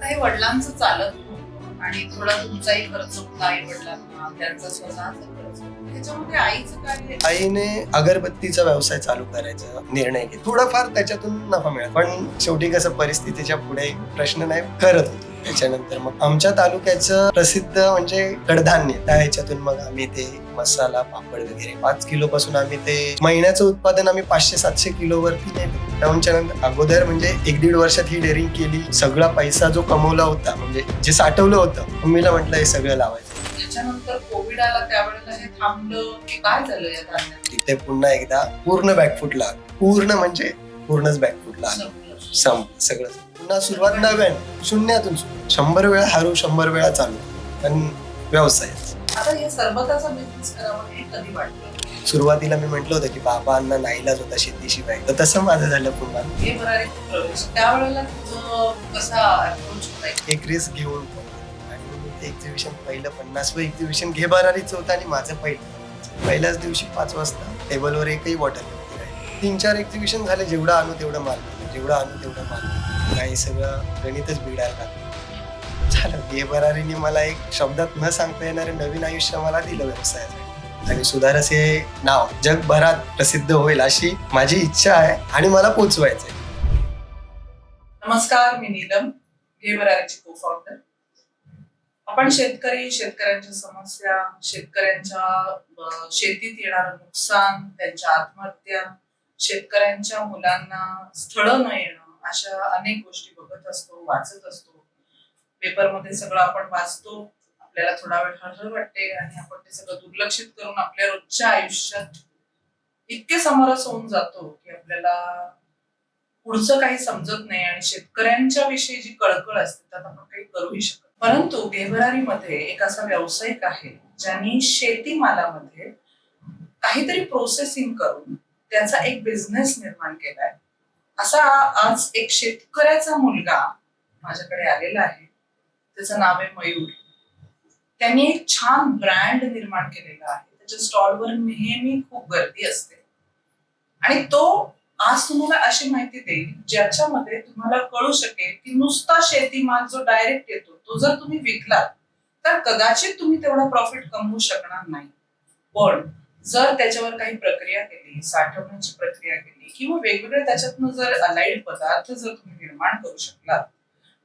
हे वडिलांचं चालत नव्हतं आणि थोडा तुमचाही खर्च होता आई वडिलांना, त्यांचा स्वतःचा खर्च होता. त्याच्यामध्ये आईचं काय? आईने अगरबत्तीचा व्यवसाय चालू करायचा निर्णय घेतला. थोडाफार त्याच्यातून नफा मिळाला, पण शेवटी कसं परिस्थितीच्या पुढे प्रश्न नाही, करत होतो. त्याच्यानंतर मग आमच्या तालुक्याचं प्रसिद्ध म्हणजे कडधान्य, त्या ह्याच्यातून मग आम्ही ते मसाला पापड वगैरे 5 किलो पासून आम्ही ते महिन्याचं उत्पादन आम्ही 500-700 किलो वरती नेतो. लॉकडाऊनच्या नंतर अगोदर म्हणजे 1-1.5 वर्षात ही डेअरिंग केली. सगळा पैसा जो कमवला होता, म्हणजे जे साठवलं होतं, मम्मीला म्हटलं हे सगळं लावायचं. त्याच्यानंतर कोविड आला, त्यावेळेला हे थांबलं की काय झालं या धान्यात? तिथे पुन्हा एकदा पूर्ण बॅकफुटला, पूर्ण म्हणजे पूर्णच बॅकफुटला संपलं सगळं. पुन्हा सुरुवात नव्याने, शून्यातून 100 वेळा हारू, 100 वेळा चालू, पण व्यवसाय. आता हे सरबताचा बिझनेस करावा हे कधी वाटलं? सुरुवातीला मी म्हटलं होतं की बाबांना नाईलाज होता शेतीशिवाय, तर तसं माझं झालं. पुन्हा हे भरारीत प्रवेश, त्यावेळेला तुझं कसा अप्रोच होता? एक रिस्क घेऊन आणि एक्झिबिशन पहिलं 50वं एक्झिबिशन घे भरारीचं होतं आणि माझं पहिल्याच दिवशी 5 वाजता टेबलवर एकही बॉटल नव्हती राहिली. 3-4 एक्झिबिशन झाले, जेवढं आणू तेवढं माल, जेवढं आणू तेवढं माल, काही सगळं गणितच बिघडायला लागलं. झालं. घे भरारीने मला एक शब्दात न सांगता येणारं नवीन आयुष्य मला दिलं व्यवसायासाठी, आणि सुधारस हे नाव जगभरात प्रसिद्ध होईल अशी माझी इच्छा आहे आणि मला पोचवायचंय. नमस्कार, मी नीलम, घे भरारीची को-फाउंडर. आपण शेतकऱ्यांच्या समस्या, शेतकऱ्यांच्या शेतीत येणारं नुकसान, त्यांच्या आत्महत्या, शेतकऱ्यांच्या मुलांना स्थळं न येणं, अशा अनेक गोष्टी बघत असतो, वाचत असतो. पेपरमध्ये सगळं आपण वाचतो, आपल्याला थोडा वेळ हळहळ वाटते आणि आपण ते सगळं दुर्लक्षित करून आपल्या रोजच्या आयुष्यात इतके समरस होऊन जातो की आपल्याला पुढचं काही समजत नाही आणि शेतकऱ्यांच्या विषयी जी कळकळ असते त्यात आपण काही करूही शकत. परंतु घे भरारीमध्ये एक असा व्यावसायिक आहे ज्यांनी शेतीमालामध्ये काहीतरी प्रोसेसिंग करून त्याचा एक बिझनेस निर्माण केलाय. असा आज एक शेतकऱ्याचा मुलगा माझ्याकडे आलेला आहे. त्याचं नाव आहे मयूर. त्यांनी एक छान ब्रँड निर्माण केलेला आहे. त्याच्या स्टॉलवर नेहमी खूप गर्दी असते आणि तो आज तुम्हाला अशी माहिती देईल ज्याच्यामध्ये तुम्हाला कळू शकेल की नुसता शेतीमाल जो डायरेक्ट येतो तो जर तुम्ही विकलात तर कदाचित तुम्ही तेवढा प्रॉफिट कमवू शकणार नाही, पण जर त्याच्यावर काही प्रक्रिया केली, साठवण्याची प्रक्रिया केली किंवा वेगवेगळे त्याच्यातनं जर अलाइड पदार्थ जर तुम्ही निर्माण करू शकलात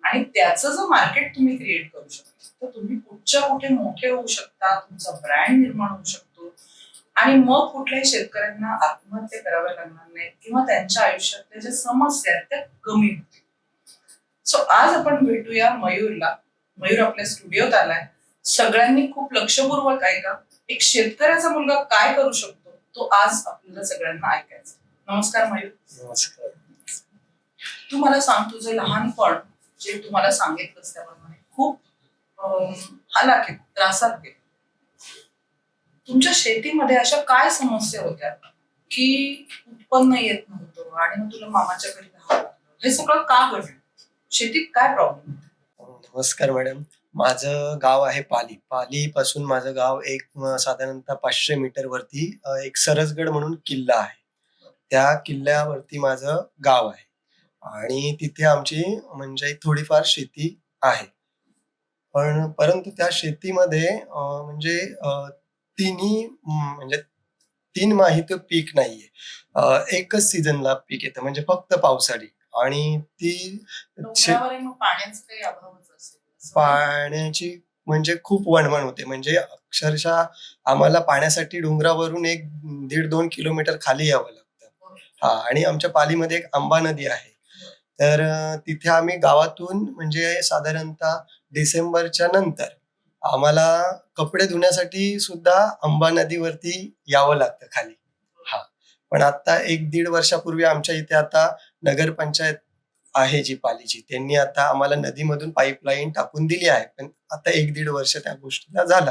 आणि त्याचं जर मार्केट तुम्ही क्रिएट करू शकता तर तुम्ही कुठच्या कुठे मोठे होऊ शकता, तुमचा ब्रँड निर्माण होऊ शकतो आणि मग कुठल्याही शेतकऱ्यांना आत्महत्या कराव्या लागणार नाहीत किंवा त्यांच्या आयुष्यातल्या ज्या समस्या आहेत त्या कमी होतील. सो आज आपण भेटूया मयूरला. मयूर आपल्या स्टुडिओत आलाय. सगळ्यांनी खूप लक्षपूर्वक ऐका. एक शेतकऱ्याचा मुलगा काय करू शकतो तो आज आपल्याला सगळ्यांना ऐकायचा. नमस्कार मयूर. नमस्कार. तू मला सांग, तुझं लहानपण जे तुम्हाला सांगितलंस त्याप्रमाणे खूप हालाकीत, त्रासात गेलं. तुमच्या शेतीमध्ये अशा काय समस्या होत्या की उत्पन्न येत नव्हतं आणि मग तुला मामाच्या घरी राहावं लागलं? हे सगळं का घडलं? शेतीत काय प्रॉब्लेम? नमस्कार मॅडम. माझं गाव आहे पाली. पाली पासून माझं गाव एक साधारणतः 500 मीटर वरती एक सरसगड म्हणून किल्ला आहे. त्या किल्ल्यावरती माझं गाव आहे आणि तिथे आमची म्हणजे थोडीफार शेती आहे. परंतु त्या शेतीमध्ये म्हणजे तिन्ही म्हणजे 3 माहीत पीक नाहीये. एकच सीझनला पीक येतं, म्हणजे फक्त पावसाळी. आणि ती पाण्याचा काही अभावच असेल. पाण्याची म्हणजे खूप वणवण होते. म्हणजे अक्षरशः आम्हाला पाण्यासाठी डोंगरावरून 1-1.5-2 किलोमीटर खाली यावं लागतं. हा, आणि आमच्या पालीमध्ये एक आंबा नदी आहे. तर तिथे आम्ही गावातून म्हणजे साधारणतः डिसेंबरच्या नंतर आम्हाला कपडे धुण्यासाठी सुद्धा अंबा नदीवरती यावं लागतं खाली. हा, पण आता 1-1.5 वर्षापूर्वी आमच्या इथे आता नगरपंचायत आहे जी पालीची, त्यांनी आता आम्हाला नदीमधून पाईपलाईन टाकून दिली आहे. पण आता 1-1.5 वर्ष त्या गोष्टीला झाला,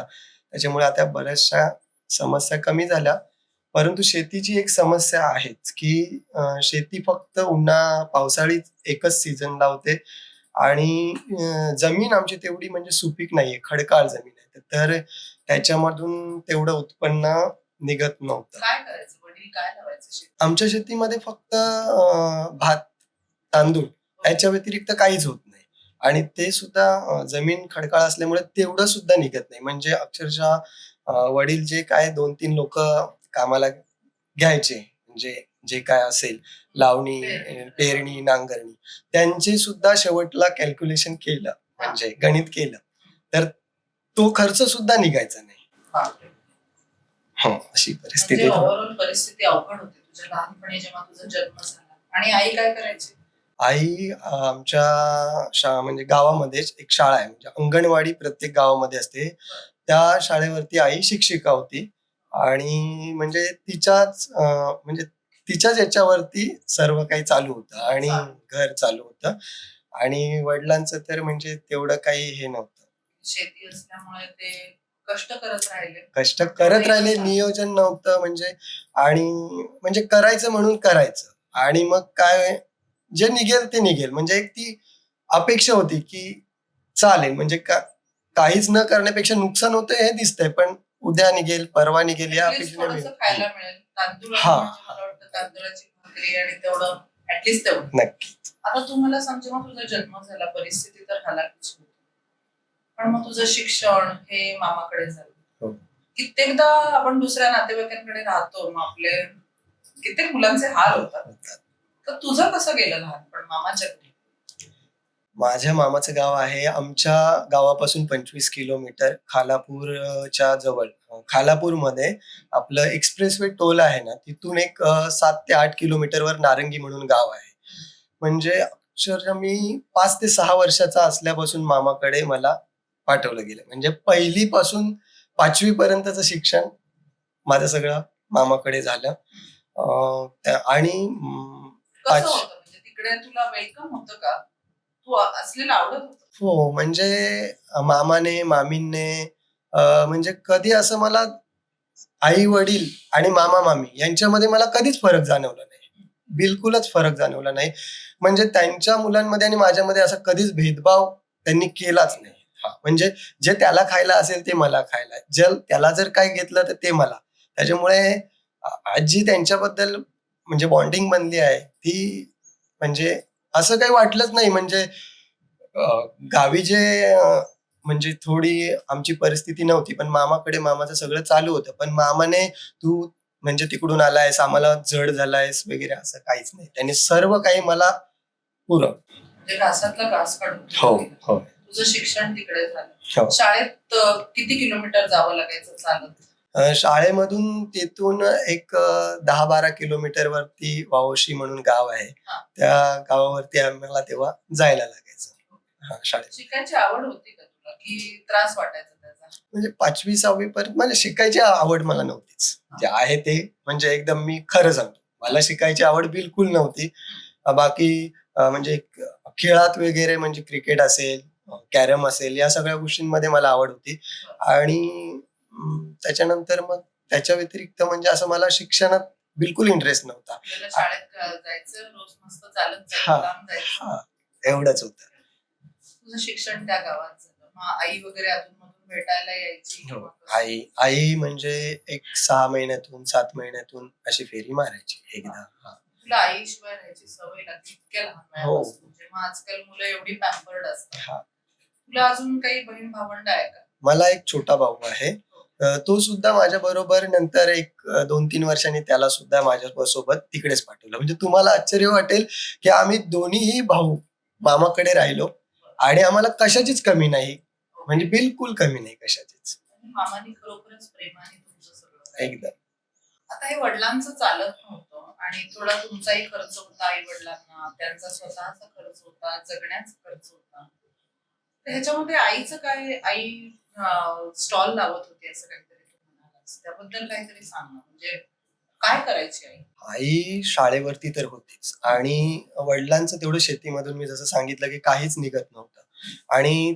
त्याच्यामुळे आता बऱ्याचशा समस्या कमी झाल्या. परंतु शेतीची एक समस्या आहेच की शेती फक्त पावसाळीच एकच सीझन लावते आणि जमीन आमची तेवढी म्हणजे सुपीक नाहीये, खडकाळ जमीन आहे. तर त्याच्यामधून तेवढं उत्पन्न निघत नव्हतं. काय करायचं? वडील काय लावायचं? आमच्या शेतीमध्ये फक्त भात, तांदूळ याच्या व्यतिरिक्त काहीच होत नाही. आणि ते सुद्धा जमीन खडकाळ असल्यामुळे तेवढं सुद्धा निघत नाही. म्हणजे अक्षरशः वडील जे काय 2-3 लोकं कामाला घ्यायचे, म्हणजे जे काय असेल लावणी, पेरणी, नांगरणी त्यांची सुद्धा शेवटला कॅल्क्युलेशन केलं, म्हणजे गणित केलं, तर तो खर्च सुद्धा निघायचा नाही. बापरे. हो, अशी म्हणजे परिस्थिती. ओव्हरऑल परिस्थिती अवघड होती तुझ्या लहानपणी जेव्हा तुझा जन्म झाला. आणि आई काय करायची? आई आमच्या म्हणजे गावामध्येच एक शाळा आहे, म्हणजे अंगणवाडी प्रत्येक गावामध्ये असते. त्या शाळेवरती आई शिक्षिका होती आणि म्हणजे म्हणजे तिच्याच याच्यावरती सर्व काही चालू होतं आणि घर चालू होतं आणि वडिलांचं तर म्हणजे तेवढं काही हे नव्हतं. शेती असल्यामुळे ते कष्ट करत राहिले. कष्ट करत राहिले, तेवढंही नियोजन नव्हतं म्हणजे आणि म्हणजे करायचं म्हणून करायचं आणि मग काय जे निघेल ते निघेल. म्हणजे एक ती अपेक्षा होती, की चालेल म्हणजे काहीच न करण्यापेक्षा नुकसान होतंय हे दिसतंय, पण उद्या निघेल, परवा निघेल या ऍटलीस्ट अपेक्षेने थोडंसं खायला मिळेल. तांदूळ हां, म्हणजे मला वाटतं तांदळाची भाकरी आणि तेवढं ऍटलीस्ट तेवढं. नक्की. आता तू मला सांग, जेव्हा तुझा जन्म झाला परिस्थिती तर हालाकीची होती, पण मग तुझं शिक्षण हे मामाकडे झालं. हो. कित्येकदा आपण दुसऱ्या नातेवाईकांकडे राहतो, मग आपले कित्येक मुलांचे हाल होतात. तर तुझं कसं गेलं लहानपण मामाच्या घरी? माझ्या मामाचं गाव आहे आमच्या गावापासून 25 किलोमीटर खालापूरच्या जवळ. खालापूरमध्ये आपलं एक्सप्रेसवे टोल आहे ना, तिथून एक 7 ते 8 किलोमीटरवर नारंगी म्हणून गाव आहे. म्हणजे अक्षरशः मी 5 ते 6 वर्षाचा असल्यापासून मामाकडे मला पाठवलं गेलं. म्हणजे 1ली पासून 5वी पर्यंतचं शिक्षण माझं सगळं मामाकडे झालं. आणि कसं होतं म्हणजे तिकडे तुला वेलकम होतं का? तू असलेलं आवडत होतं? हो, म्हणजे मामाने, मामींनी म्हणजे कधी असं मला आई-वडील आणि मामा-मामी यांच्यामध्ये मला कधीच फरक जाणवला नाही. बिलकुलच फरक जाणवला नाही. म्हणजे त्यांच्या मुलांमध्ये आणि माझ्यामध्ये असा कधीच भेदभाव त्यांनी केलाच नाही. हां, म्हणजे जे त्याला खायला असेल ते मला खायला. त्याला जर काही घेतलं तर ते मला. त्याच्यामुळे आज जी त्यांच्याबद्दल म्हणजे बॉन्डिंग बनली आहे, ती म्हणजे असं काही वाटलंच नाही. म्हणजे अ, गावी जे म्हणजे थोडी आमची परिस्थिती नव्हती, पण मामाकडे मामाचं सगळं चालू होतं. पण मामाने "तू म्हणजे तिकडून आलायस, आम्हाला जड झालायस" वगैरे असं काहीच नाही. त्यांनी सर्व काही मला पुरवलं. म्हणजे घासातला घास काढून हो, दिला. हो. तुझं शिक्षण तिकडे झालं. हो. शाळेत किती किलोमीटर जावं लागायचं चालत? शाळेमधून तिथून एक 10-12 किलोमीटरवरती वावोशी म्हणून गाव आहे. हां. त्या गावावरती आम्हाला तेव्हा जायला लागायचं. हां, शाळेत. शिकायची आवड होती का तुला, की त्रास वाटायचा त्याचा? म्हणजे 5वी-6वी पर्यंत म्हणजे शिकायची आवड मला नव्हतीच. जे आहे ते म्हणजे एकदम मी खरं सांगतो. मला शिकायची आवड बिलकुल नव्हती. बाकी म्हणजे खेळात वगैरे म्हणजे क्रिकेट असेल, कॅरम असेल या सगळ्या गोष्टींमध्ये मला आवड होती. आणि त्याच्यानंतर मग त्याच्या व्यतिरिक्त म्हणजे असं मला शिक्षणात बिलकुल इंटरेस्ट नव्हता. आपल्याला शाळेत जायचं, रोज मस्त चालत हां, जायचं, लांब जायचं. हां. एवढंच होतं. तुझं शिक्षण त्या गावात झालं. मग आई वगैरे अधून-मधून भेटायला यायची हो. किंवा कसं? आई म्हणजे एक 6 महिन्यातून, 7 महिन्यातून अशी फेरी मारायची एकदा. हां. तुला आईशिवाय राहायची सवय लागली इतक्या लहान हो. वयापासून. जेव्हा आजकाल मुलं एवढी पॅम्पर्ड असतात. हां. तुला अजून काही बहीण भावंड आहे का? मला एक छोटा भाऊ आहे. तो सुद्धा माझ्याबरोबर नंतर एक 2-3 वर्षांनी त्याला सुद्धा माझ्या सोबत तिकडेच पाठवलं. म्हणजे तुम्हाला आश्चर्य वाटेल, की आम्ही दोन्हीही भाऊ मामाकडे राहिलो आणि आम्हाला कशाचीच कमी नाही. म्हणजे बिलकुल कमी नाही कशाचीच. आणि मामाने खरोखरच प्रेमाने तुमचं सगळं काही केलं. एकदम. आता हे वडिलांचं चालत नव्हतं आणि थोडा तुमचाही खर्च होता आई वडिलांना, त्यांचा स्वतःचा खर्च होता, जगण्याचा खर्च होता. तर ह्याच्यामध्ये आईचं काय? आई स्टॉल लावत होती असं काहीतरी तू म्हणालास. त्याबद्दल काहीतरी सांग ना. म्हणजे काय करायची आई? आई शाळेवरती तर होतीच आणि वडिलांचं तेवढं शेतीमधून मी जसं सांगितलं, की काहीच निघत नव्हतं आणि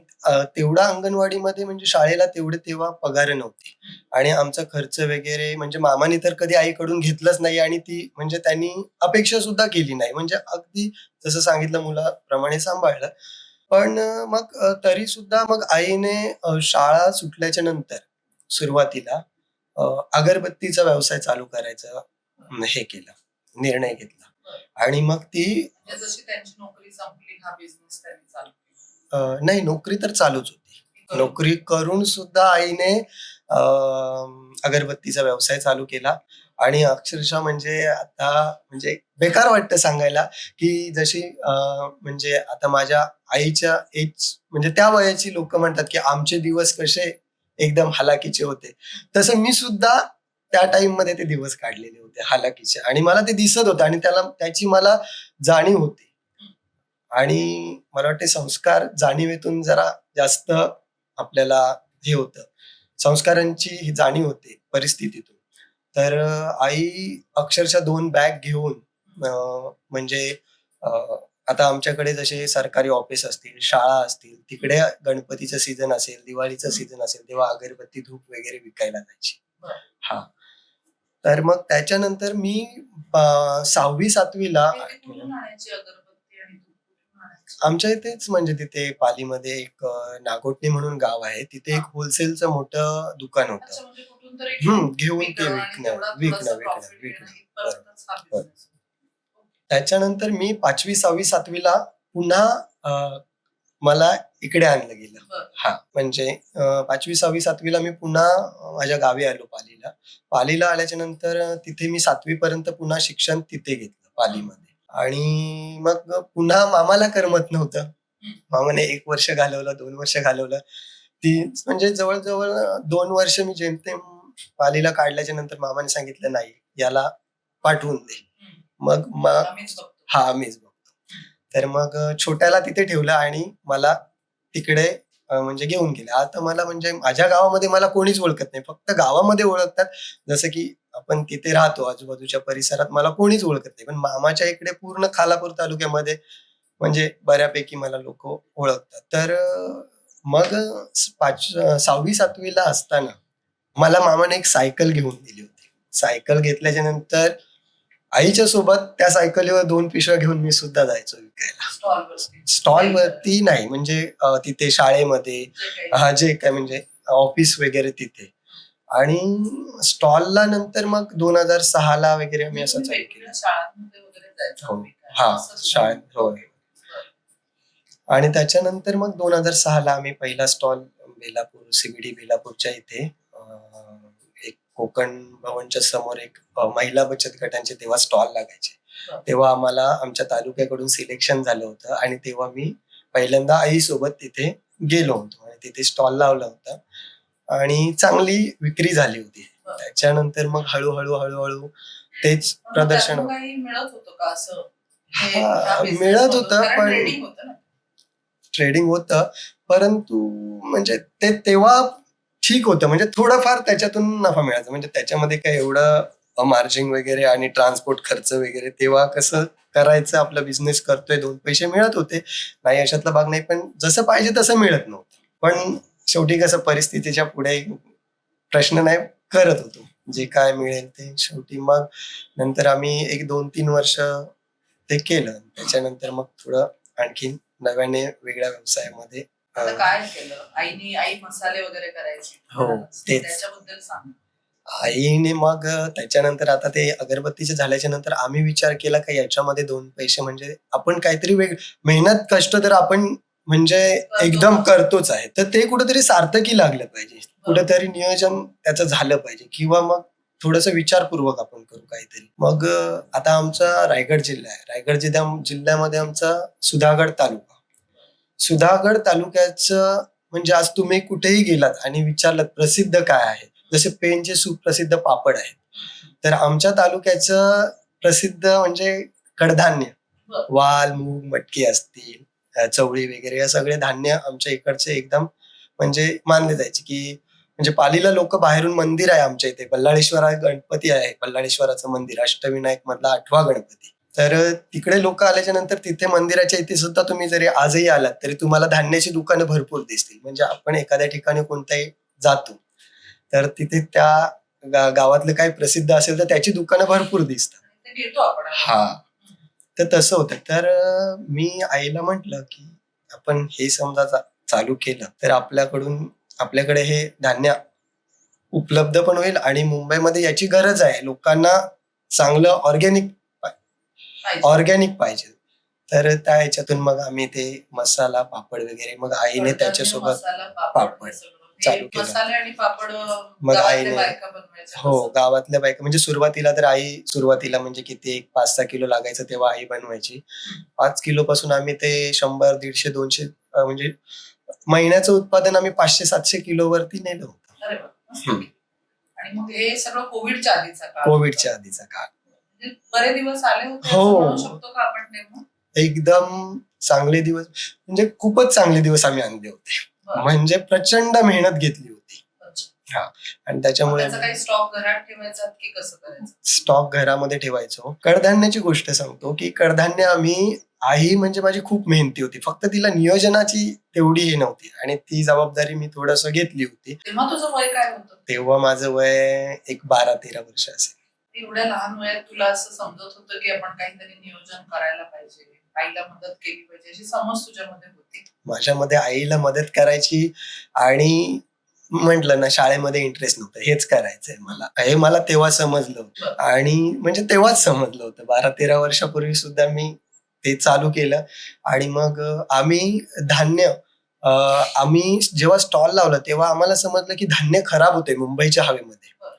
तेवढा अंगणवाडीमध्ये म्हणजे शाळेला तेवढे तेव्हा पगार नव्हती आणि आमचा खर्च वगैरे म्हणजे मामाने तर कधी आईकडून घेतलंच नाही आणि ती म्हणजे त्यांनी अपेक्षा सुद्धा केली नाही. म्हणजे अगदी जसं सांगितलं मुलाप्रमाणे सांभाळलं. पण मग तरी सुद्धा मग आईने शाळा सुटल्याच्या नंतर सुरुवातीला अ, अगरबत्तीचा व्यवसाय चालू करायचा हे केलं, निर्णय घेतला बरं. आणि मग ती म्हणजे जशी त्यांची नोकरी संपली हा बिझनेस त्यांनी चालू केला. नाही, नोकरी तर चालूच होती. नोकरी करून सुद्धा आईने अगरबत्तीचा व्यवसाय चालू केला आणि अक्षरशः म्हणजे आता म्हणजे बेकार वाटतं सांगायला, की जशी म्हणजे आता माझ्या आईच्या एज म्हणजे त्या वयाची लोकं म्हणतात, की आमचे दिवस कसे एकदम हालाकीचे होते. तसं मी सुद्धा त्या टाईममध्ये ते दिवस काढलेले होते हालाकीचे आणि मला ते दिसत होतं आणि त्याची मला जाणीव होती. आणि मला वाटते संस्कार जाणीवेतून जरा जास्त आपल्याला हे होतं. संस्कारांची ही जाणीव होते परिस्थितीतून. तर आई अक्षरशः 2 बॅग घेऊन म्हणजे अ, आता आमच्याकडे जसे सरकारी ऑफिस असतील, शाळा असतील, तिकडे गणपतीचं सीझन असेल, दिवाळीचं सीझन असेल, तेव्हा अगरबत्ती, धूप वगैरे विकायला जायची. बरं. हां. तर मग त्याच्यानंतर मी 6वी-7वी ला ते कुठून आणायची अगरबत्ती आणि धूप कुठून आणायची? आमच्या इथेच म्हणजे तिथे पालीमध्ये एक नागोठणे म्हणून गाव आहे. तिथे एक हां. होलसेलचं मोठं दुकान होतं. अच्छा, म्हणजे कुठून तरी घेऊन ते विकणं आणि तेवढा थोडासा प्रॉफिट घेणं बरं, इथपर्यंतच हा बरं. बिझनेस. त्याच्यानंतर मी 5वी, 6वी, 7वी ला पुन्हा मला इकडे आणलं गेलं. बरं. हां, म्हणजे 5वी, 6वी, 7वी ला मी पुन्हा माझ्या गावी आलो पालीला. पालीला आल्याच्या नंतर तिथे मी 7वी पर्यंत पुन्हा शिक्षण तिथे घेतलं पालीमध्ये आणि मग पुन्हा मामाला करमत नव्हतं. मामाने 1 वर्ष घालवलं, 2 वर्ष घालवलं. ती म्हणजे जवळ-जवळ 2 वर्ष मी जेमतेम पालीला काढल्याच्या नंतर मामाने सांगितलं, "नाही, याला पाठवून दे." मग मग आम्हीच बघतो. हां, मीच बघतो. तर मग छोट्याला तिथे ठेवलं आणि मला तिकडे म्हणजे घेऊन गेले. आता मला म्हणजे माझ्या गावामध्ये मला कोणीच ओळखत नाही. फक्त गावामध्ये ओळखतात. जसं की आपण तिथे राहतो आजूबाजूच्या परिसरात मला कोणीच ओळखत नाही. पण मामाच्या इकडे पूर्ण खालापूर तालुक्यामध्ये म्हणजे बऱ्यापैकी मला लोकं ओळखतात. तर मग 6वी-7वी ला असताना मला मामाने एक सायकल घेऊन दिली होती. सायकल घेतल्याच्या नंतर आईच्या सोबत त्या सायकलीवर 2 पिशव्या घेऊन मी सुद्धा जायचो विकायला. स्टॉलवरती. स्टॉलवरती नाही म्हणजे तिथे शाळेमध्ये जे काही. जे काही म्हणजे ऑफिस वगैरे तिथे. आणि स्टॉलला नंतर मग 2006 ला वगैरे मी असं तुम्ही चालू वेगवेगळ्या केलं. शाळांमध्ये वगैरे जायचा हो. विकायला. हां, असं सुद्धा. शाळेत होय. बरं. आणि त्याच्यानंतर मग 2006 ला आम्ही पहिला स्टॉल बेलापूर, सीबीडी बेलापूरच्या इथे एक कोकण भवनच्या समोर एक महिला बचत गटांचे तेव्हा स्टॉल लागायचे. बरं. तेव्हा आम्हाला आमच्या तालुक्याकडून सिलेक्शन झालं होतं आणि तेव्हा मी पहिल्यांदा आईसोबत तिथे गेलो होतो आणि तिथे स्टॉल लावला होता आणि चांगली विक्री झाली होती. बरं. त्याच्यानंतर मग हळू-हळू तेच मग प्रदर्शन त्यातून काही मिळत होतं का असं? मिळत होतं पण ट्रेडिंग होतं ना. ट्रेडिंग होतं, परंतु म्हणजे ते तेव्हा ठीक होतं. म्हणजे थोडंफार त्याच्यातून नफा मिळायचा. म्हणजे त्याच्यामध्ये काही एवढं मार्जिन वगैरे आणि ट्रान्सपोर्ट खर्च वगैरे तेव्हा कसं करायचं आपला बिझनेस करतोय, 2 पैसे मिळत होते. नाही अशातला भाग नाही, पण जसं पाहिजे तसं मिळत नव्हतं. पण शेवटी कसं परिस्थितीच्या पुढे प्रश्न नाही, करत होतो. जे काय मिळेल ते. शेवटी मग नंतर आम्ही एक 2-3 वर्ष ते केलं. त्याच्यानंतर मग थोडं आणखीन नव्याने वेगळ्या व्यवसायामध्ये आता काय केलं? आई मसाले वगैरे करायची. हो, तेच. त्याच्याबद्दल सांग. आईने मग त्याच्यानंतर आता ते अगरबत्तीचे झाल्याच्या नंतर आम्ही विचार केला का याच्यामध्ये 2 पैसे म्हणजे आपण काहीतरी मेहनत, कष्ट तर आपण म्हणजे एकदम करतोच आहे. तर ते कुठेतरी सार्थकी लागलं पाहिजे. कुठेतरी नियोजन त्याचं झालं पाहिजे किंवा मग थोडंसं विचारपूर्वक आपण करू काहीतरी. मग आता आमचा रायगड जिल्हा आहे. रायगड जिल्ह्यामध्ये आमचा सुधागड तालुका. सुधागड तालुक्याचं म्हणजे आज तुम्ही कुठेही गेलात आणि विचारलं प्रसिद्ध काय आहे? जसे पेणचे सुप्रसिद्ध पापड आहेत. तर आमच्या तालुक्याचं प्रसिद्ध म्हणजे कडधान्य. बरं. वाल, मूग, मटकी असतील, चवळी वगैरे हे सगळे धान्य आमच्या इकडचे एकदम म्हणजे मानले जायचे, की म्हणजे पालीला लोकं बाहेरून मंदिर आहे आमच्या इथे. बल्लाळेश्वर गणपती आहे. बल्लाळेश्वराचं मंदिर अष्टविनायक मधला 8वा गणपती. तर तिकडे लोकं आल्याच्या नंतर तिथे मंदिराच्या इथे सुद्धा तुम्ही जरी आजही आलात, तरी तुम्हाला धान्याची दुकानं भरपूर दिसतील. म्हणजे आपण एखाद्या ठिकाणी कोणत्याही जातो, तर तिथे त्या गावातलं काही प्रसिद्ध असेल, तर त्याची दुकानं भरपूर दिसतात. ते घेतो आपण. हां. तर तसं होतं. तर मी आईला म्हटलं, की आपण हे समजा चालू केलं, तर आपल्याकडे हे धान्य उपलब्ध पण होईल आणि मुंबईमध्ये याची गरज आहे. लोकांना चांगलं ऑर्गॅनिक पाहिजे. ऑर्गॅनिक पाहिजे. तर त्या ह्याच्यातून मग आम्ही ते मसाला पापड वगैरे मग आईने कडधान्य, त्याच्यासोबत मसाला, पापड हे सगळं. हे चालू केलं. मसाले आणि पापड मग गावातल्या आईने बायका बनवायच्या हो कसं? गावातल्या बायका म्हणजे सुरुवातीला तर आई सुरुवातीला म्हणजे किती 5-6 किलो लागायचं तेव्हा आई बनवायची. 5 किलो पासून आम्ही ते 100, 150, 200 म्हणजे महिन्याचं उत्पादन आम्ही 500-700 किलो वरती नेलं होतं. अरे वा, मस्त. हम्म. आणि मग हे सगळं कोविडच्या आधीचा काळ कोविडच्या होता. आधीचा काळ. म्हणजे बरे दिवस आले होते असं हो. म्हणू शकतो का आपण तेव्हा? एकदम चांगले दिवस म्हणजे खूपच चांगले दिवस आम्ही आणले होते. बरं. म्हणजे प्रचंड मेहनत घेतली होती. अच्छा. आणि मग त्याच्यामुळे त्याचा काही स्टॉक घरात ठेवायचा की कसं करायचं? स्टॉक घरामध्ये ठेवायचो. कडधान्याची गोष्ट सांगतो, की कडधान्य आम्ही आई म्हणजे माझी खूप मेहनती होती. फक्त तिला नियोजनाची तेवढी हे नव्हती आणि ती जबाबदारी मी थोडंसं घेतली होती. तेव्हा तुझं वय काय होतं? तेव्हा माझं वय एक 12-13 वर्ष असेल. एवढ्या लहान वयात तुला असं समजत होतं की आपण काहीतरी नियोजन करायला पाहिजे, आईला मदत केली पाहिजे, अशी समज तुझ्यामध्ये होती? माझ्यामध्ये आईला मदत करायची आणि म्हटलं ना शाळेमध्ये इंटरेस्ट नव्हतं. हेच करायचंय मला. हे मला तेव्हा समजलं होतं. बरं. आणि म्हणजे तेव्हाच समजलं होतं. 12-13 वर्षापूर्वी सुद्धा मी ते चालू केलं आणि मग आम्ही धान्य आम्ही जेव्हा स्टॉल लावला तेव्हा आम्हाला समजलं की धान्य खराब होते मुंबईच्या हवेमध्ये. बरं.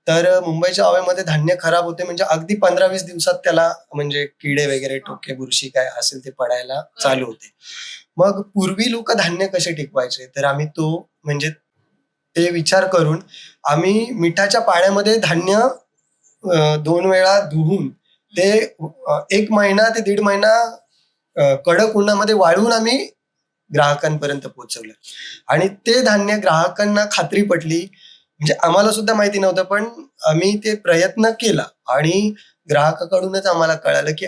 तर मुंबईच्या हवेमध्ये धान्य खराब होते म्हणजे अगदी 15-20 दिवसात त्याला म्हणजे किडे वगैरे, टोके, बुरशी काय असेल ते पडायला चालू होते. मग पूर्वी लोकं धान्य कसे टिकवायचे? तर आम्ही तो म्हणजे ते विचार करून आम्ही मिठाच्या पाण्यामध्ये धान्य 2 वेळा धुवून ते 1 महिना ते दीड महिना कडक उन्हामध्ये वाळवून आम्ही ग्राहकांपर्यंत पोहोचवलं. आणि ते धान्य ग्राहकांना खात्री पटली. म्हणजे आम्हाला सुद्धा माहिती नव्हतं, पण आम्ही ते प्रयत्न केला आणि ग्राहकाकडूनच आम्हाला कळालं, की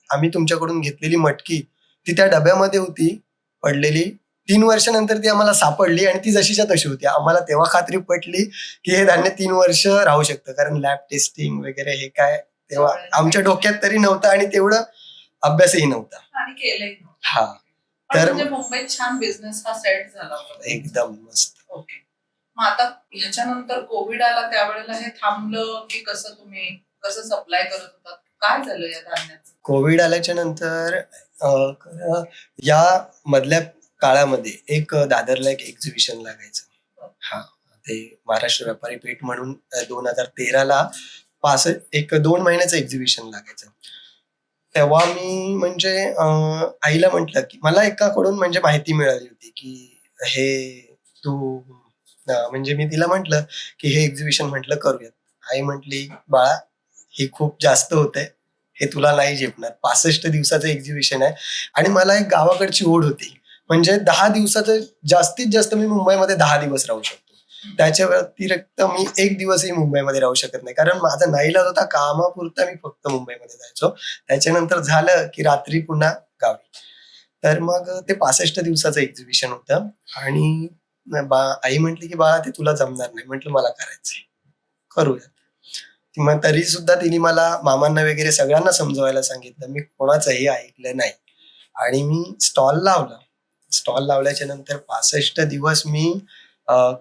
आम्ही तुमच्याकडून घेतलेली मटकी ती त्या डब्यामध्ये होती पडलेली. 3 वर्षानंतर ती आम्हाला सापडली आणि ती जशीच्या तशी होती. आम्हाला तेव्हा खात्री पटली, की हे धान्य 3 वर्ष राहू शकतं. कारण लॅब टेस्टिंग वगैरे हे काय तेव्हा आमच्या डोक्यात तरी नव्हतं आणि तेवढं अभ्यासही नव्हता. आणि केलंही नव्हतं. हां. पण तर म्हणजे मुंबईत छान बिझनेस हा सेट झाला होता. एकदम मस्त. ओके. मग आता ह्याच्यानंतर कोविड आला त्यावेळेला हे थांबलं की कसं सप्लाय करत होतात? काय झालं या धान्याचं? कोविड आल्याच्या नंतर खरं या मधल्या काळामध्ये एक दादरला एक एक्झिबिशन लागायचं. हां. ते महाराष्ट्र व्यापारी पेठ म्हणून 2013ला एक 2 महिन्याचं एक्झिबिशन लागायचं. तेव्हा मी म्हणजे आईला म्हटलं, की मला एकाकडून म्हणजे माहिती मिळाली होती, की हे तू म्हणजे मी तिला म्हटलं, की हे एक्झिबिशन म्हटलं करूयात. आई म्हटली, "बाळा, हे खूप जास्त होतंय. हे तुला नाही झेपणार. 65 दिवसाचं एक्झिबिशन आहे." आणि मला एक गावाकडची ओढ होती. म्हणजे 10 दिवसाचं जास्तीत जास्त मी मुंबईमध्ये 10 दिवस राहू शकतो. त्याच्या व्यतिरिक्त मी 1 दिवसही मुंबईमध्ये राहू शकत नाही. कारण माझा नाईलाज होता. कामापुरता मी फक्त मुंबईमध्ये जायचो. त्याच्यानंतर झालं, की रात्री पुन्हा गावी. तर मग ते 65 दिवसाचं एक्झिबिशन होतं आणि आई म्हटली, की "बाळा, ते तुला जमणार नाही." म्हटलं, "मला करायचंय. करूया." मग तरी सुद्धा तिने मला मामांना वगैरे सगळ्यांना समजवायला सांगितलं. मी कोणाचंही ऐकलं नाही आणि मी स्टॉल लावला. स्टॉल लावल्याच्या नंतर 65 दिवस मी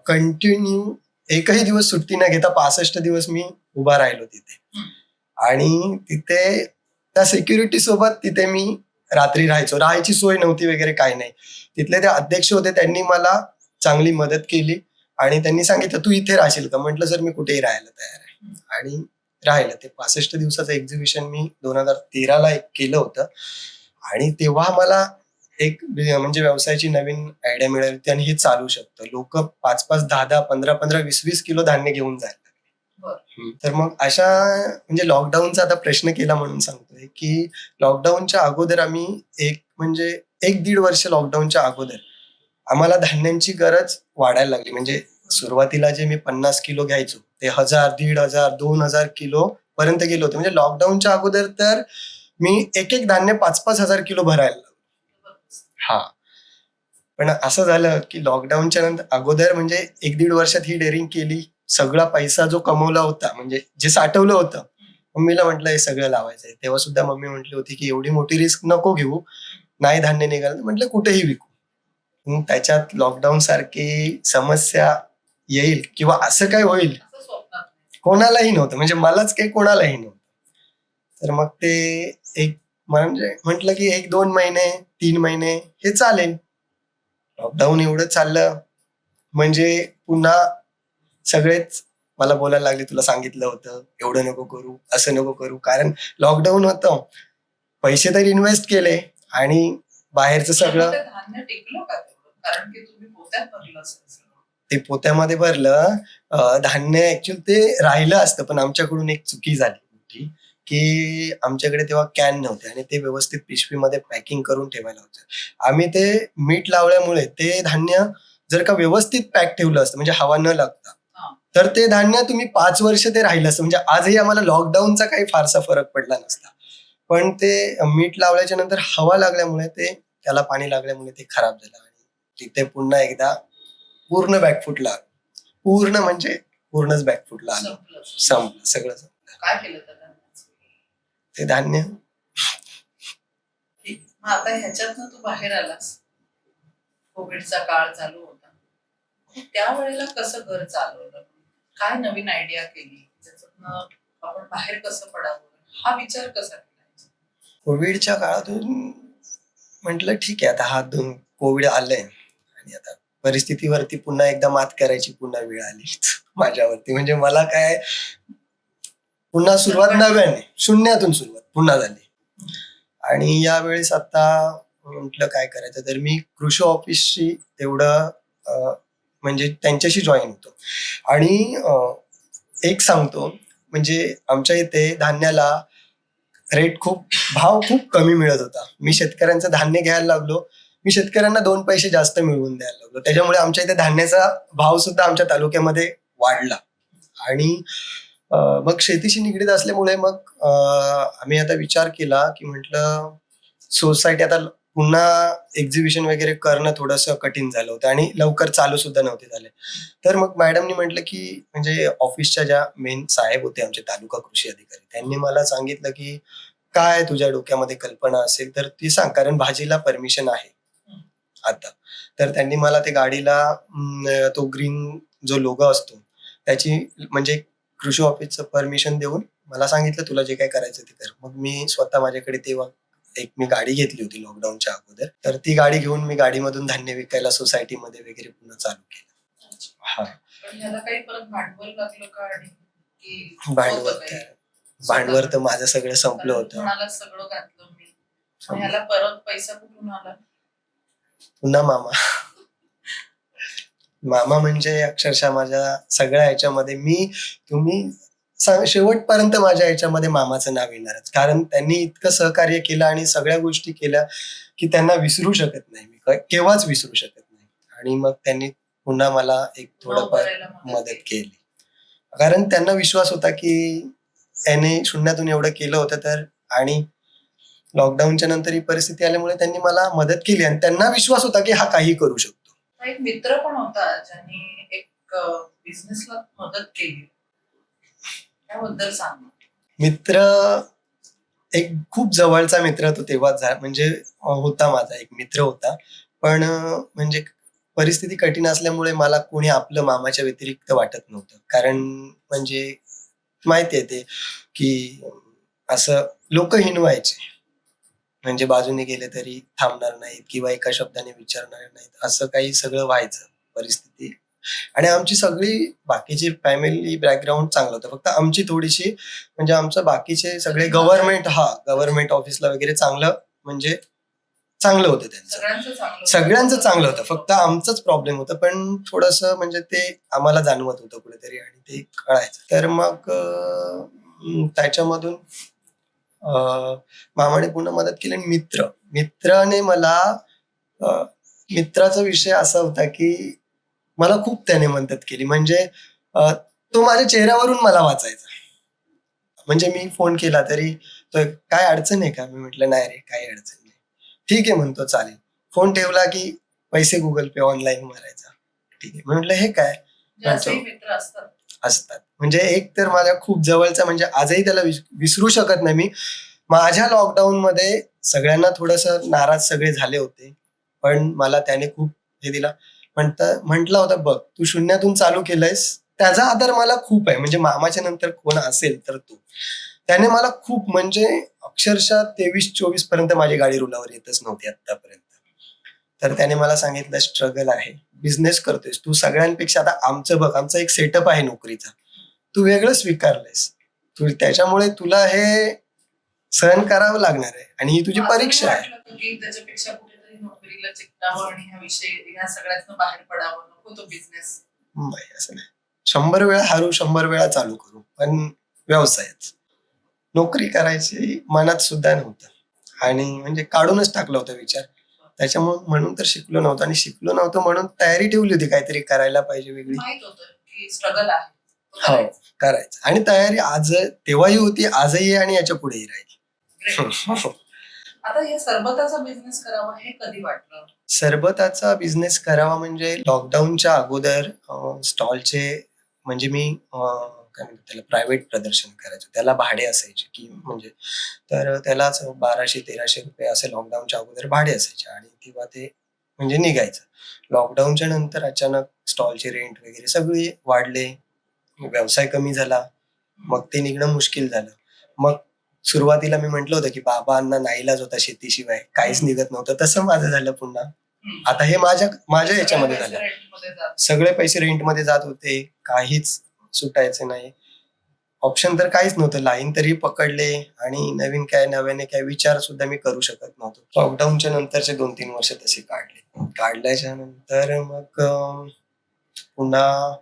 कंटिन्यू एकही दिवस सुट्टी न घेता 65 दिवस मी उभा राहिलो तिथे. आणि तिथे त्या सिक्युरिटी सोबत तिथे मी रात्री राहायचो. राहायची सोय नव्हती वगैरे काही नाही. तिथले ते अध्यक्ष होते त्यांनी मला चांगली मदत केली आणि त्यांनी सांगितलं, "तू इथे राहशील का?" म्हटलं, "सर, मी कुठेही राहायला तयार आहे." आणि राहिलं. ते 65 दिवसाचं एक्झिबिशन मी 2013ला एक केलं होतं आणि तेव्हा मला एक म्हणजे व्यवसायाची नवीन आयडिया मिळाली होती आणि हे चालू शकतं. लोकं 5-5, 10-10, 15-15, 20-20 किलो धान्य घेऊन जायला लागले. तर मग अशा म्हणजे लॉकडाऊनचा आता प्रश्न केला म्हणून सांगतोय, की लॉकडाऊनच्या अगोदर आम्ही म्हणजे 1-1.5 वर्ष लॉकडाऊनच्या अगोदर आम्हाला धान्यांची गरज वाढायला लागली. म्हणजे सुरुवातीला जे मी 50 किलो घ्यायचो, ते 1000, 1500, 2000 किलो पर्यंत गेलो होतो. म्हणजे लॉकडाऊनच्या अगोदर तर मी एक धान्य 5-5 हजार किलो भरायला लागलो. हां. पण असं झालं, की लॉकडाऊनच्या नंतर अगोदर म्हणजे 1-1.5 वर्षात ही डेअरिंग केली. सगळा पैसा जो कमवला होता, म्हणजे जे साठवलं होतं, मम्मीला म्हटलं हे सगळं लावायचंय. तेव्हा सुद्धा मम्मी म्हटली होती, की "एवढी मोठी रिस्क नको घेऊ. नाही धान्य निघालं तर म्हटलं कुठेही विकू." मग त्याच्यात लॉकडाऊन सारखी समस्या येईल किंवा असं काय होईल असं स्वप्नात नाही. कोणालाही नव्हतं. म्हणजे मलाच काही कोणालाही नव्हतं. तर मग ते एक म्हणजे म्हटलं की 1-2 महिने 3 महिने हे चालेल. लॉकडाऊन एवढं चाललं म्हणजे पुन्हा सगळेच मला बोलायला लागले, तुला सांगितलं होतं एवढं नको करू, असं नको करू. कारण लॉकडाऊन होतं, पैसे तर इन्व्हेस्ट केले आणि बाहेरचं पण सगळं मग ते धान्य टिकलं का तेवढं? कारण की तुम्ही पोत्यात भरलं असेल सगळं. ते पोत्यामध्ये भरलं. धान्य ऍक्च्युअली ते राहिलं असतं, पण आमच्याकडून एक चुकी झाली मोठी, की आमच्याकडे तेव्हा कॅन नव्हते आणि ते व्यवस्थित पिशवीमध्ये पॅकिंग करून ठेवायला होतं. आम्ही ते मीठ लावल्यामुळे ते धान्य जर का व्यवस्थित पॅक ठेवलं असतं म्हणजे हवा न लागता, हा. तर ते धान्य तुम्ही 5 वर्ष ते राहिलं असतं. म्हणजे आजही आम्हाला लॉकडाऊनचा काही फारसा फरक पडला नसता. पण ते मीठ लावल्याच्या नंतर हवा लागल्यामुळे ते त्याला पाणी लागल्यामुळे ते खराब झालं आणि तिथे पुन्हा एकदा पूर्ण बॅकफुटला आलो. पूर्ण म्हणजे पूर्णच बॅकफुटला आलो. संपलं. संपलं सगळं संपलं. काय केलं त्या धान्याचं? ते धान्य ठीक. मग आता ह्याच्यातनं तू बाहेर आलास. कोविडचा काळ चालू होता. मग त्यावेळेला कसं घर चालवलं? काय नवीन आयडिया केली? त्याच्यातनं आपण बाहेर कसं पडावं? हा विचार कसा केला? कोविडच्या काळातून म्हटलं ठीक आहे, आता कोविड आलंय आणि आता परिस्थितीवरती पुन्हा एकदा मात करायची पुन्हा वेळ आली माझ्यावरती. म्हणजे मला काय पुन्हा सुरुवात नव्याने शून्यातून सुरुवात पुन्हा झाली. आणि यावेळेस आता म्हटलं काय करायचं, तर मी कृषी ऑफिसशी तेवढं म्हणजे त्यांच्याशी जॉईन होतो. आणि एक सांगतो, म्हणजे आमच्या इथे धान्याला भाव खूप कमी मिळत होता. मी शेतकऱ्यांचं धान्य घ्यायला लागलो, मी शेतकऱ्यांना 2 पैसे जास्त मिळवून द्यायला लागलो. त्याच्यामुळे आमच्या इथे धान्याचा भाव सुद्धा आमच्या तालुक्यामध्ये वाढला. आणि मग शेतीशी निगडीत असल्यामुळे मग आम्ही आता विचार केला, की म्हटलं सोसायटी आता पुन्हा एक्झिबिशन वगैरे करणं थोडंसं कठीण झालं होतं आणि लवकर चालू सुद्धा नव्हते झाले. तर मग मॅडमनी म्हटलं, की म्हणजे ऑफिसच्या ज्या मेन साहेब होते आमचे तालुका कृषी अधिकारी, त्यांनी मला सांगितलं, की काय तुझ्या डोक्यामध्ये कल्पना असेल तर ती सांग, कारण भाजीला परमिशन आहे आता. तर त्यांनी मला ते गाडीला तो ग्रीन जो लोगो असतो त्याची म्हणजे कृषी ऑफिसचं परमिशन देऊन मला सांगितलं, तुला जे काय करायचं ते कर. मग मी स्वतः माझ्याकडे तेव्हा मी गाडी घेतली होती लॉकडाऊनच्या अगोदर. तर ती गाडी घेऊन मी गाडीमधून धान्य विकायला सोसायटीमध्ये वगैरे पुन्हा चालू केलं. हा. पण ह्याला काही परत भांडवल लागलं का? आणि की भांडवल होतं काही? भांडवल तर माझं सगळं संपलं कारण होतं. म्हणाला सगळं घातलं मी. मग ह्याला परत पैसा कुठून आला? पुन्हा मामा म्हणजे अक्षरशः माझ्या सगळ्या ह्याच्यामध्ये तुम्ही शेवटपर्यंत माझ्या ह्याच्यामध्ये मामाचं नाव येणारच. कारण त्यांनी इतकं सहकार्य केलं आणि सगळ्या गोष्टी केल्या, की त्यांना विसरू शकत नाही मी. केव्हाच विसरू शकत नाही. आणि मग त्यांनी पुन्हा मला एक थोडंफार करायला मदत केली. कारण त्यांना विश्वास होता, की याने शून्यातून एवढं केलं होतं तर. आणि लॉकडाऊनच्या नंतर ही परिस्थिती आल्यामुळे त्यांनी मला मदत केली आणि त्यांना विश्वास होता, की हा काही करू शकतो. एक मित्र पण होता ज्यांनी एक बिझनेसला मदत केली. त्याबद्दल सांग. मित्र एक खूप जवळचा मित्र तो तेव्हा म्हणजे होता, माझा एक मित्र होता. पण म्हणजे परिस्थिती कठीण असल्यामुळे मला कोणी आपलं मामाच्या व्यतिरिक्त वाटत नव्हतं. कारण म्हणजे माहितीये ते, की असं लोक हिणवायचे. म्हणजे बाजूने गेले तरी थांबणार नाहीत किंवा एका शब्दाने विचारणार नाहीत. असं काही सगळं व्हायचं परिस्थिती. आणि आमची सगळी बाकीची फॅमिली बॅकग्राऊंड चांगलं होतं. फक्त आमची थोडीशी म्हणजे आमचं बाकीचे सगळे गव्हर्नमेंट ऑफिसला वगैरे चांगलं म्हणजे चांगलं होतं त्यांचं. सगळ्यांचं चांगलं होतं. फक्त आमचंच प्रॉब्लेम होतं. पण थोडंसं म्हणजे ते आम्हाला जाणवत होतं कुठेतरी आणि ते कळायचं. तर मग त्याच्यामधून मामाने पुन्हा मदत केली. आणि मित्राने मला मित्राचा विषय असा होता, की मला खूप त्याने मदत केली. म्हणजे तो माझ्या चेहऱ्यावरून मला वाचायचा. म्हणजे मी फोन केला तरी तो, काय अडचण आहे का? मी म्हटलं नाही रे, काही अडचण नाही. ठीक आहे म्हणतो, चालेल. फोन ठेवला की पैसे गुगल पे ऑनलाईन मारायचा. ठीक आहे. म्हटलं हे काय? मित्र असतात. म्हणजे एक तर माझ्या खूप जवळचा, म्हणजे आजही त्याला विसरू शकत नाही मी. माझ्या लॉकडाऊन मध्ये सगळ्यांना थोडंसं नाराज सगळे झाले होते, पण मला त्याने खूप हे दिला. म्हटला होता, बघ तू शून्यातून चालू केलंयस, त्याचा आदर मला खूप आहे. म्हणजे मामाच्या नंतर कोण असेल तर तू. त्याने मला खूप म्हणजे अक्षरशः 23-24 पर्यंत माझी गाडी रुलावर येतच नव्हती आतापर्यंत. तर त्याने मला सांगितलं स्ट्रगल आहे, बिझनेस करतोयस तू सगळ्यांपेक्षा. आता आमचं बघ, आमचा एक सेटअप आहे नोकरीचा, तू वेगळं स्वीकारलंयस, तू त्याच्यामुळे तुला हे सहन करावं लागणार आहे आणि ही तुझी असं नाही परीक्षा आहे. वाटलं का की त्याच्यापेक्षा कुठेतरी नोकरीला चिकटावं आणि ह्या विषय ह्या सगळ्यातनं बाहेर पडावं, नको तो बिझनेस? नाही असं नाही. 100 वेळा हरू, 100 वेळा चालू करू, पण व्यवसायच. नोकरी करायची मनात सुद्धा नव्हतं आणि म्हणजे काढूनच टाकला होता विचार. त्याच्यामुळे म्हणून तर शिकलो नव्हतो आणि शिकलो नव्हतो म्हणून तयारी ठेवली होती काहीतरी करायला पाहिजे वेगळी. माहित होतं की स्ट्रगल आहे, तो हो, करायचा. करायचं आणि तयारी आज तेव्हाही होती, आजही आहे आणि याच्या पुढेही राहील. Great. आता हे सरबताचा बिझनेस करावा हे कधी वाटलं? सरबताचा बिझनेस करावा म्हणजे लॉकडाऊनच्या अगोदर स्टॉलचे म्हणजे मी काय म्हणतात त्याला प्रायव्हेट प्रदर्शन करायचो. त्याला भाडे असायचे की म्हणजे तर त्यालाच 1200-1300 रुपये असे लॉकडाऊनच्या अगोदर भाडे असायचे आणि तेव्हा ते म्हणजे निघायचं. लॉकडाऊनच्या नंतर अचानक स्टॉलचे रेंट वगैरे सगळे वाढले. व्यवसाय कमी झाला. मग ते निघणं मुश्किल झालं. मग सुरुवातीला मी म्हटलं होतं की बाबांना नाईलाज होता शेतीशिवाय काहीच निघत नव्हतं. तसं माझं झालं पुन्हा. आता हे माझ्या याच्यामध्ये झालं. रेंटमध्ये जात. सगळे पैसे रेंटमध्ये जात होते. काहीच सुटायचं नाही. ऑप्शन तर काहीच नव्हतं. लाईन तरी पकडले आणि नव्याने काय विचार सुद्धा मी करू शकत नव्हतो. लॉकडाऊनच्या नंतरचे 2-3 वर्ष तसे काढले. काढल्याच्या नंतर मग पुन्हा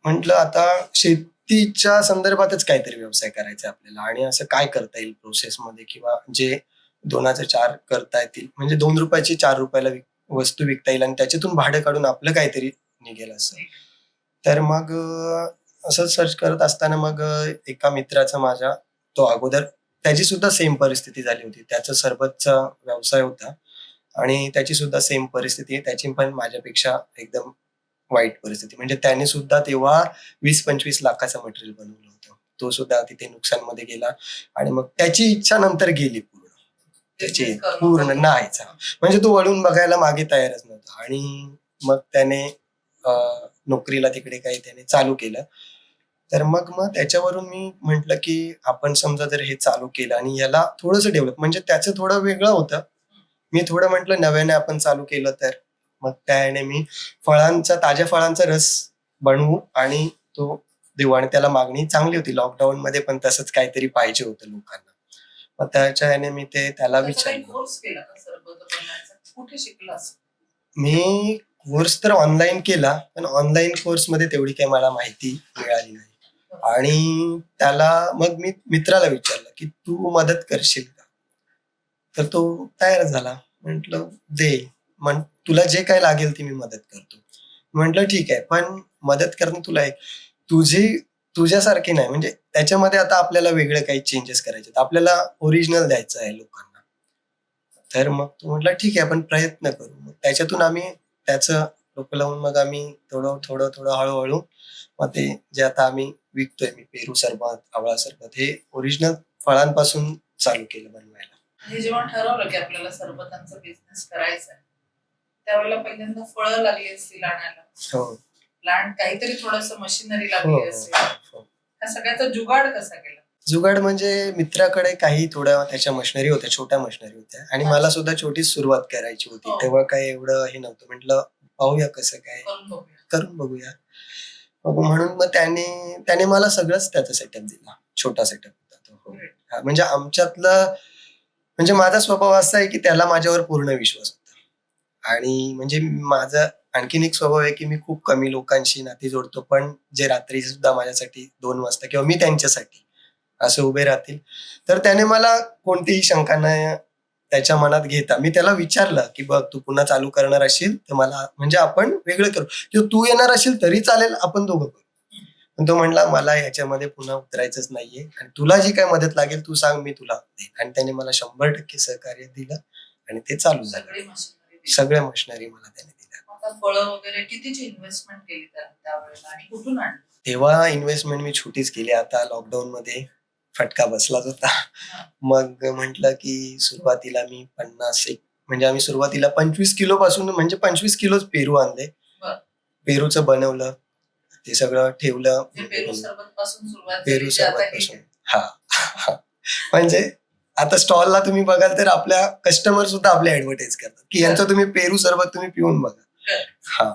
म्हटलं आता शेतीच्या संदर्भातच काहीतरी व्यवसाय करायचा आपल्याला आणि असं काय करता येईल प्रोसेसमध्ये किंवा जे 2,4 करता येतील म्हणजे 2 रुपयाची 4 रुपयाला वस्तू विकता येईल आणि त्याच्यातून भाडं काढून आपलं काहीतरी निघेल असं. तर मग असं सर्च करत असताना मग एका मित्राचा माझ्या तो अगोदर त्याची सुद्धा सेम परिस्थिती झाली होती. त्याचा सरबतचा व्यवसाय होता आणि त्याची सुद्धा सेम परिस्थिती आहे. त्याची पण माझ्यापेक्षा एकदम वाईट परिस्थिती. म्हणजे त्याने सुद्धा तेव्हा 20-25 लाखाचं मटेरियल बनवलं होतं. तो सुद्धा तिथे नुकसानमध्ये गेला आणि मग त्याची इच्छा नंतर गेली पूर्ण. त्याची Business करणं पूर्ण कधी? नाहीच. म्हणजे तो वळून बघायला मागे तयारच नव्हता आणि मग त्याने नोकरीला तिकडे काही त्याने चालू केलं. तर मग त्याच्यावरून मी म्हटलं, की आपण समजा जर हे चालू केलं आणि याला थोडंसं डेव्हलप म्हणजे त्याचं थोडं वेगळं होतं. मी थोडं म्हटलं नव्याने आपण चालू केलं तर. मग त्याने मी ताज्या फळांचा रस बनवू आणि तो देऊ आणि त्याला मागणी चांगली होती. लॉकडाऊनमध्ये पण तसंच काहीतरी पाहिजे होतं लोकांना. मग त्याच्या ह्याने मी त्याला त्याचा काही विचारलं. कोर्स केला का सरबत बनवायचा? कुठे शिकलास? मी कोर्स तर ऑनलाईन केला, पण ऑनलाईन कोर्समध्ये तेवढी काही मला माहिती मिळाली नाही. आणि त्याला मग मी मित्राला विचारलं, की "तू मदत करशील का?" तर तो तयार झाला. म्हटलं, "दे. तुला जे काही लागेल ती मी मदत करतो." म्हटलं, "ठीक आहे, पण मदत करणं तुला एक तुझी तुझ्यासारखी नाही." म्हणजे त्याच्यामध्ये आता आपल्याला वेगळे काही चेंजेस करायचे आहेत. आपल्याला ओरिजिनल द्यायचं आहे लोकांना. तर मग तो म्हटला, "ठीक आहे, आपण प्रयत्न करू." मग त्याच्यातून आम्ही त्याचं डोकं लावून मग आम्ही थोडं हळू मग ते जे आता आम्ही विकतोय मी पेरू सरबत, आवळा सरबत हे ओरिजिनल फळांपासून चालू केलं बनवायला. आणि जेव्हा ठरवलं की आपल्याला सरबतांचा बिझनेस करायचा आहे, त्यावेळेला पहिल्यांदा फळं लागली असतील आणायला. हो. प्लांट काहीतरी थोडंसं मशिनरी हो, लागली हो, असेल. हो. त्या सगळ्याचा जुगाड कसा केला? जुगाड म्हणजे मित्राकडे काही थोड्या त्याच्या मशिनरी होत्या, छोट्या मशिनरी होत्या आणि मला सुद्धा छोटीच सुरुवात करायची होती. हो. तेव्हा काही एवढं हे नव्हतं. म्हटलं पाहूया कसं काय, करून बघूया. करून बघूया. मग म्हणून मग त्याने मला सगळंच त्याचा सेटअप दिला. छोटा सेटअप होता तो. हो. Great. हां, म्हणजे आमच्यातलं म्हणजे माझा स्वभाव असा आहे, की त्याला माझ्यावर पूर्ण विश्वास होता. आणि म्हणजे माझा आणखीन एक स्वभाव आहे, की मी खूप कमी लोकांशी नाती जोडतो. पण जे रात्री सुद्धा माझ्यासाठी 2 वाजता किंवा मी त्यांच्यासाठी असे उभे राहतील. तर त्याने मला कोणतीही शंका न त्याच्या मनात घेता मी त्याला विचारलं, की "बघ तू पुन्हा चालू करणार असशील तर मला म्हणजे आपण वेगळं करू किंवा तू येणार असशील तरी चालेल, आपण दोघं करू." पण तो म्हणला, "मला ह्याच्यामध्ये पुन्हा उतरायचंच नाहीये आणि तुला जी काही मदत लागेल तू सांग मी तुला देईन." आणि त्याने मला 100% सहकार्य दिलं आणि ते चालू झालं. सगळी मशिनरी दिली. सगळ्या मशिनरी मला त्याने दिल्या. आता फळं वगैरे कितीची इन्व्हेस्टमेंट केली त्यावेळेला आणि कुठून आणली? तेव्हा इन्व्हेस्टमेंट मी छोटीच केली. आता लॉकडाऊनमध्ये फटका बसलाच होता. हां. मग म्हटलं, की सुरुवातीला मी 50 एक म्हणजे आम्ही सुरुवातीला 25 किलोपासून म्हणजे 25 किलोच पेरू आणले. बरं. पेरूचं बनवलं. ते सगळं ठेवलं. पेरू सरबत पासून सुरुवात पेरू झाली, जे आता सरबत हे पासून. आहे. हा. म्हणजे आता स्टॉलला तुम्ही बघाल तर आपल्या कस्टमर सुद्धा आपले ऍडव्हर्टाईज करतात की यांचं तुम्ही पेरू सरबत तुम्ही पिऊन बघा. Correct. हा,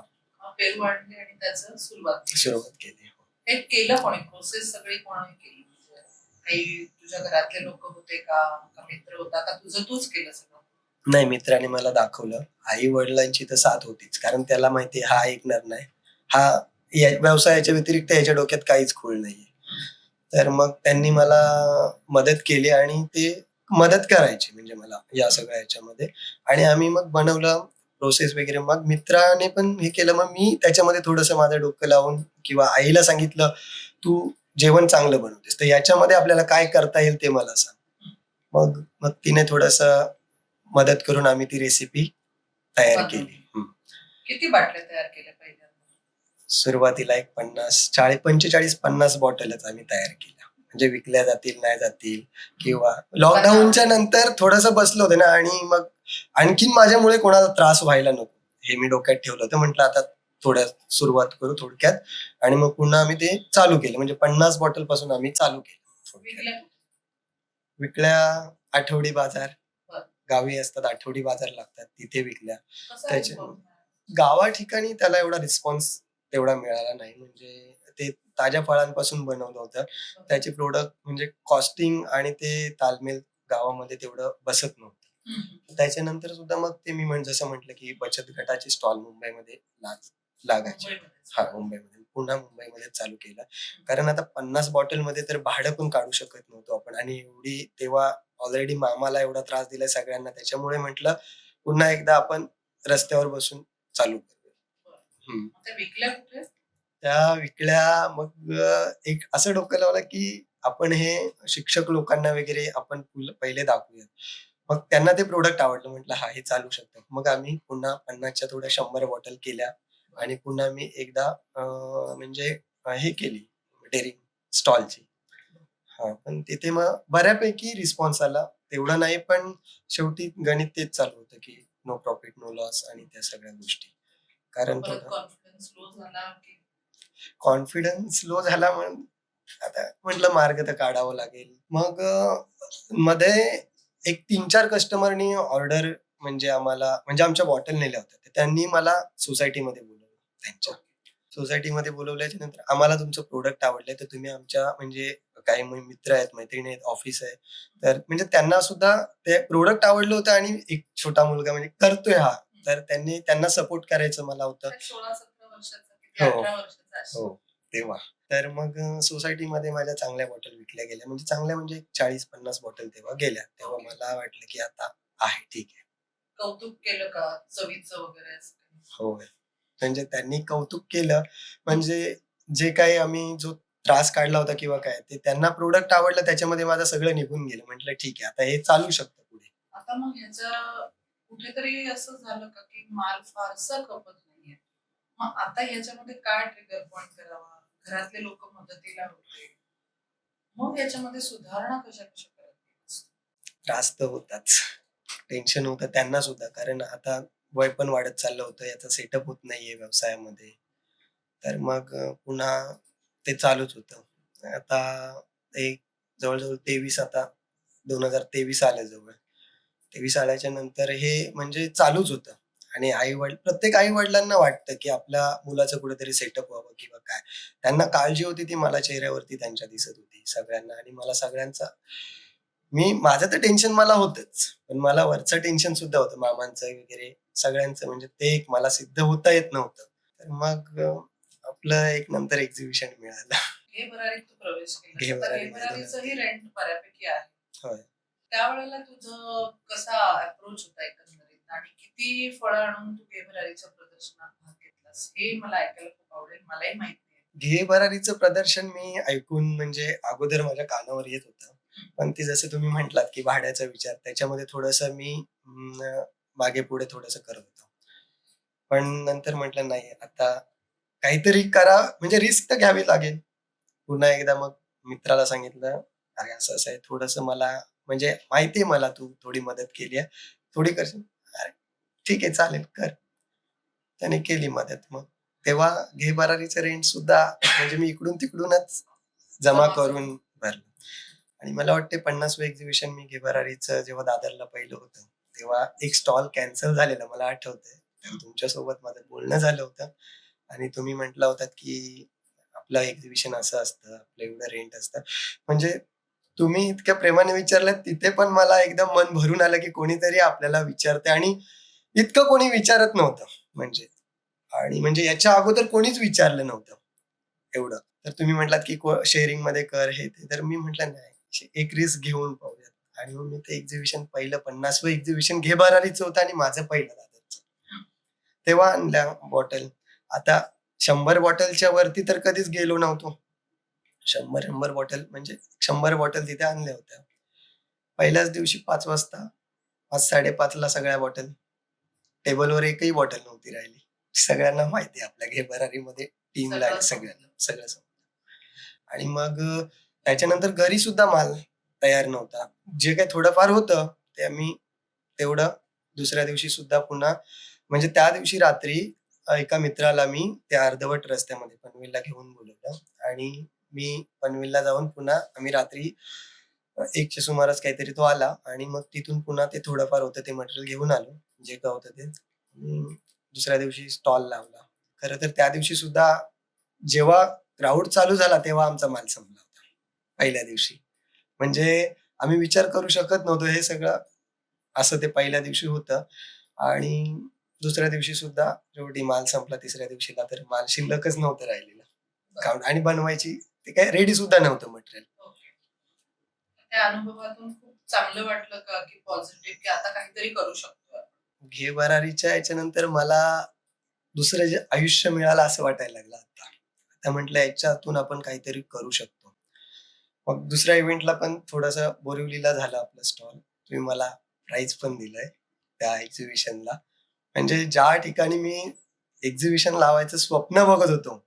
पेरू आणले आणि त्याचं सुरुवात केली. हे केलं कोणी, प्रोसेस सगळी कोणी केली? म्हणजे काही तुझ्या घरातले लोक होते का मित्र होता का तुझं तूच केलं सगळं? नाही, मित्राने मला दाखवलं. आई वडिलांची तर साथ होतीच, कारण त्याला माहिती हा ऐकणार नाही. हा व्यवसायाच्या व्यतिरिक्त याच्या डोक्यात काहीच खूळ नाहीये. तर मग त्यांनी मला मदत केली आणि ते मदत करायचे म्हणजे मला या सगळ्या ह्याच्यामध्ये. आणि आम्ही मग बनवलं प्रोसेस वगैरे. मग मित्राने पण हे केलं. मग मी त्याच्यामध्ये थोडंसं माझं डोकं लावून किंवा आईला सांगितलं, "तू जेवण चांगलं बनवतेस, तर याच्यामध्ये आपल्याला काय करता येईल ते मला सांग." मग मग तिने थोडंसं मदत करून आम्ही ती रेसिपी तयार बनवली. केली. किती बाटल्या तयार केल्या पहिल्यांदा? सुरुवातीला एक 45-50 बॉटलच आम्ही तयार केल्या. म्हणजे विकल्या जातील, नाही जातील किंवा लॉकडाऊनच्या नंतर थोडंसं बसलं होतं ना, आणि मग आणखीन माझ्यामुळे कोणाला त्रास व्हायला नको, हे मी डोक्यात ठेवलं होतं. म्हटलं आता थोड्या सुरुवात करू थोडक्यात, आणि मग पुन्हा आम्ही ते चालू केलं. म्हणजे 50 बॉटल पासून आम्ही चालू केलं. विकल्या? विकल्या आठवडी बाजार, बरं. गावी असतात आठवडी बाजार लागतात, तिथे विकल्या. कसा त्याच्या response मिळाला? गावा ठिकाणी त्याला एवढा रिस्पॉन्स तेवढा मिळाला नाही. म्हणजे ते ताज्या फळांपासून बनवलं होतं. त्याचे प्रोडक्ट म्हणजे कॉस्टिंग आणि ते तालमेल गावामध्ये तेवढं बसत नव्हतं. त्याच्यानंतर सुद्धा मग ते मी जसं म्हटलं की बचत गटाचे स्टॉल मुंबईमध्ये लागायचे. मुंबईमध्येच. हा, मुंबईमध्ये पुन्हा मुंबईमध्ये चालू केलं. कारण आता 50 बॉटलमध्ये तर भाडं पण काढू शकत नव्हतो आपण, आणि एवढी तेव्हा ऑलरेडी मामाला एवढा त्रास दिलाय सगळ्यांना, त्याच्यामुळे म्हटलं पुन्हा एकदा आपण रस्त्यावर बसून चालू करूया. मग त्या विकल्या कुठे? त्या विकल्या. मग एक असं डोकं लावलं की आपण हे शिक्षक लोकांना वगैरे आपण पहिले दाखवूया. मग त्यांना ते प्रोडक्ट आवडलं. म्हटलं हा, हे चालू शकतं. मग आम्ही पुन्हा 50च्या थोड्या 100 बॉटल केल्या, आणि पुन्हा मी एकदा म्हणजे हे केली डेअरी स्टॉलची. हा, पण तिथे मग बऱ्यापैकी रिस्पॉन्स आला. तेवढा नाही, पण शेवटी गणित तेच चालू होतं की नो प्रॉफिट नो लॉस आणि त्या सगळ्या गोष्टी. कारण परत थोडं कॉन्फिडन्स लो झाला की? कॉन्फिडन्स लो झाला. मग आता म्हटलं मार्ग तर काढावा लागेल. मग मध्ये एक 3-4 कस्टमरनी ऑर्डर म्हणजे आम्हाला म्हणजे आमच्या बॉटल नेल्या होत्या. तर त्यांनी मला सोसायटीमध्ये बोलावलं. त्यांच्या सोसायटीमध्ये बोलावल्याच्या नंतर, आम्हाला तुमचं प्रोडक्ट आवडलंय, तर तुम्ही आमच्या म्हणजे काही मित्र आहेत, मैत्रिणी आहेत, ऑफिस आहे. तर म्हणजे त्यांना सुद्धा ते प्रोडक्ट आवडलं होतं, आणि एक छोटा मुलगा म्हणजे करतोय हा. तर त्यांना सपोर्ट करायचं मला होतं. 16-17 वर्षाचा किती, हो. 18 वर्षाचा असेल. हो, तेव्हा. तर मग सोसायटीमध्ये माझ्या चांगल्या बॉटल विकल्या गेल्या. म्हणजे चांगल्या म्हणजे 40-50 बॉटल तेव्हा गेल्या. तेव्हा Okay. मला वाटलं की आता आहे, ठीक आहे. कौतुक केलं का चवीचं वगैरे असं काही? होय. म्हणजे त्यांनी कौतुक केलं. म्हणजे जे काही आम्ही जो त्रास काढला होता किंवा काय, ते त्यांना प्रोडक्ट आवडलं, त्याच्यामध्ये माझं सगळं निघून गेलं. म्हटलं ठीक आहे, आता हे चालू शकतं पुढे. आता मग ह्याच्या कुठेतरी असं झालं का की माल फारसा खपत नाहीये, मग आता ह्याच्यामध्ये काय ट्रिगर पॉइंट करावा? घरातले लोक मदतीला होते, मग ह्याच्यामध्ये सुधारणा कशा कशा करायची? त्रास तर होताच. टेन्शन होतं त्यांना सुद्धा, कारण आता वय पण वाढत चाललं होतं. याचा सेटअप होत नाहीये व्यवसायामध्ये. तर मग पुन्हा ते चालूच होतं. आता एक जवळ-जवळ 23 आता 2023 आलं जवळ. 23 आल्याच्या नंतर हे म्हणजे चालूच होतं. आणि प्रत्येक आई-वडिलांना वाटतं, की आपल्या मुलाचं कुठेतरी सेटअप व्हावं किंवा काय. त्यांना काळजी होती ती मला चेहऱ्यावरती त्यांच्या दिसत होती सगळ्यांना, आणि मला सगळ्यांचा माझं तर टेन्शन मला होतंच. पण मला वरचं टेन्शन सुद्धा होतं मामांचं वगैरे सगळ्यांचं, म्हणजे ते एक मला सिद्ध होता येत नव्हतं. तर मग आपलं एक नंतर एक्झिबिशन मिळालं. घे भरारीत तू प्रवेश केला, घे तर भरारी घे मध्ये भरारीचंही रेंट बऱ्यापैकी आहे. होय. त्यावेळेला तुझं कसा अप्रोच होता एकंदरीत, आणि किती फळं आणून तू घे भरारीच्या प्रदर्शनात भाग घेतलास, हे मला ऐकायला खूप आवडेल. मलाही माहिती आहे. घे भरारीचं प्रदर्शन मी ऐकून म्हणजे अगोदर माझ्या कानावर येत होतं. पण ते जसं तुम्ही म्हटलात, की भाड्याचा विचार, त्याच्यामध्ये थोडंसं मी मागे-पुढे थोडंसं करत होतो. पण नंतर म्हटलं नाही, आता काहीतरी करा, म्हणजे रिस्क तर घ्यावी लागेल. पुन्हा एकदा मग मित्राला सांगितलं, "अरे असं-असं आहे, थोडंसं मला म्हणजे माहिती आहे मला तू थोडी मदत केली आहे. थोडी करशील?" "अरे ठीक आहे, चालेल कर." त्याने केली मदत मग. तेव्हा घे भरारीचं रेंट सुद्धा म्हणजे मी इकडून तिकडूनच जमा करून भरलं. आणि मला वाटते 50वं एक्झिबिशन मी घे भरारीचं जेव्हा दादरला पहिलं होतं, तेव्हा एक स्टॉल कॅन्सल झालेला मला आठवतंय. तेव्हा तुमच्यासोबत माझं बोलणं झालं होतं आणि तुम्ही म्हटला होतात, की आपलं एक्झिबिशन असं असतं, आपलं एवढं रेंट असतं. म्हणजे तुम्ही इतक्या प्रेमाने विचारलं तिथे पण मला एकदम मन भरून आलं, की कोणीतरी आपल्याला विचारतंय आणि इतकं कोणी विचारत नव्हतं म्हणजे. आणि म्हणजे याच्या अगोदर कोणीच विचारलं नव्हतं एवढं. तर तुम्ही म्हटलात, की शेअरिंगमध्ये कर हे ते. तर मी म्हटलं नाही, एक रिस्क घेऊन पाहूयात. आणि मग मी ते एक्झिबिशन पहिलं 50वं एक्झिबिशन घे भरारीचं होतं आणि माझं पहिलं दादरचं. तेव्हा आणल्या बॉटल. आता 100 बॉटलच्या वरती तर कधीच गेलो नव्हतो. 100 बॉटल म्हणजे 100 बॉटल तिथे आणल्या होत्या. पहिल्याच दिवशी 5 वाजता 5:30ला सगळ्या बॉटल. टेबलवर एकही बॉटल नव्हती राहिली. सगळ्यांना माहिती आहे आपल्या घे भरारीमध्ये टीमला आणि सगळ्यांना सगळं संपलं. आणि मग त्याच्यानंतर घरी सुद्धा माल तयार नव्हता. जे काही थोडंफार होतं ते आम्ही तेवढं दुसऱ्या दिवशी सुद्धा पुन्हा म्हणजे त्या दिवशी रात्री एका मित्राला मी त्या अर्धवट रस्त्यामध्ये पनवेलला घेऊन बोलवलं आणि मी पनवेलला जाऊन पुन्हा आम्ही रात्री 1च्या सुमारास काहीतरी तो आला आणि मग तिथून पुन्हा ते थोडंफार होतं ते मटेरियल घेऊन आलो. जे काय होतं ते. दुसऱ्या दिवशी स्टॉल लावला. खरं तर त्या दिवशी सुद्धा जेव्हा क्राउड चालू झाला तेव्हा आमचा माल संपला होता. पहिल्या दिवशी. म्हणजे आम्ही विचार करू शकत नव्हतो हे सगळं असं ते पहिल्या दिवशी होतं आणि दुसऱ्या दिवशी सुद्धा शेवटी माल संपला. तिसऱ्या दिवशीला तर माल शिल्लकच नव्हतं राहिलेलं. आणि बनवायची ते काही रेडी सुद्धा नव्हतं मटेरियल. त्या अनुभवातून खूप चांगलं वाटलं का, की पॉझिटिव्ह, की आता काहीतरी करू शकतो आपण? घे भरारीच्या याच्यानंतर मला दुसरं जे आयुष्य मिळालं असं वाटायला लागलं आता. आता म्हटलं याच्यातून आपण काहीतरी करू शकतो. मग दुसऱ्या इव्हेंटला पण थोडंसं बोरिवलीला झालं आपलं स्टॉल. तुम्ही मला प्राइज पण दिलंय त्या एक्झिबिशनला. म्हणजे ज्या ठिकाणी मी एक्झिबिशन लावायचं स्वप्न बघत होतो,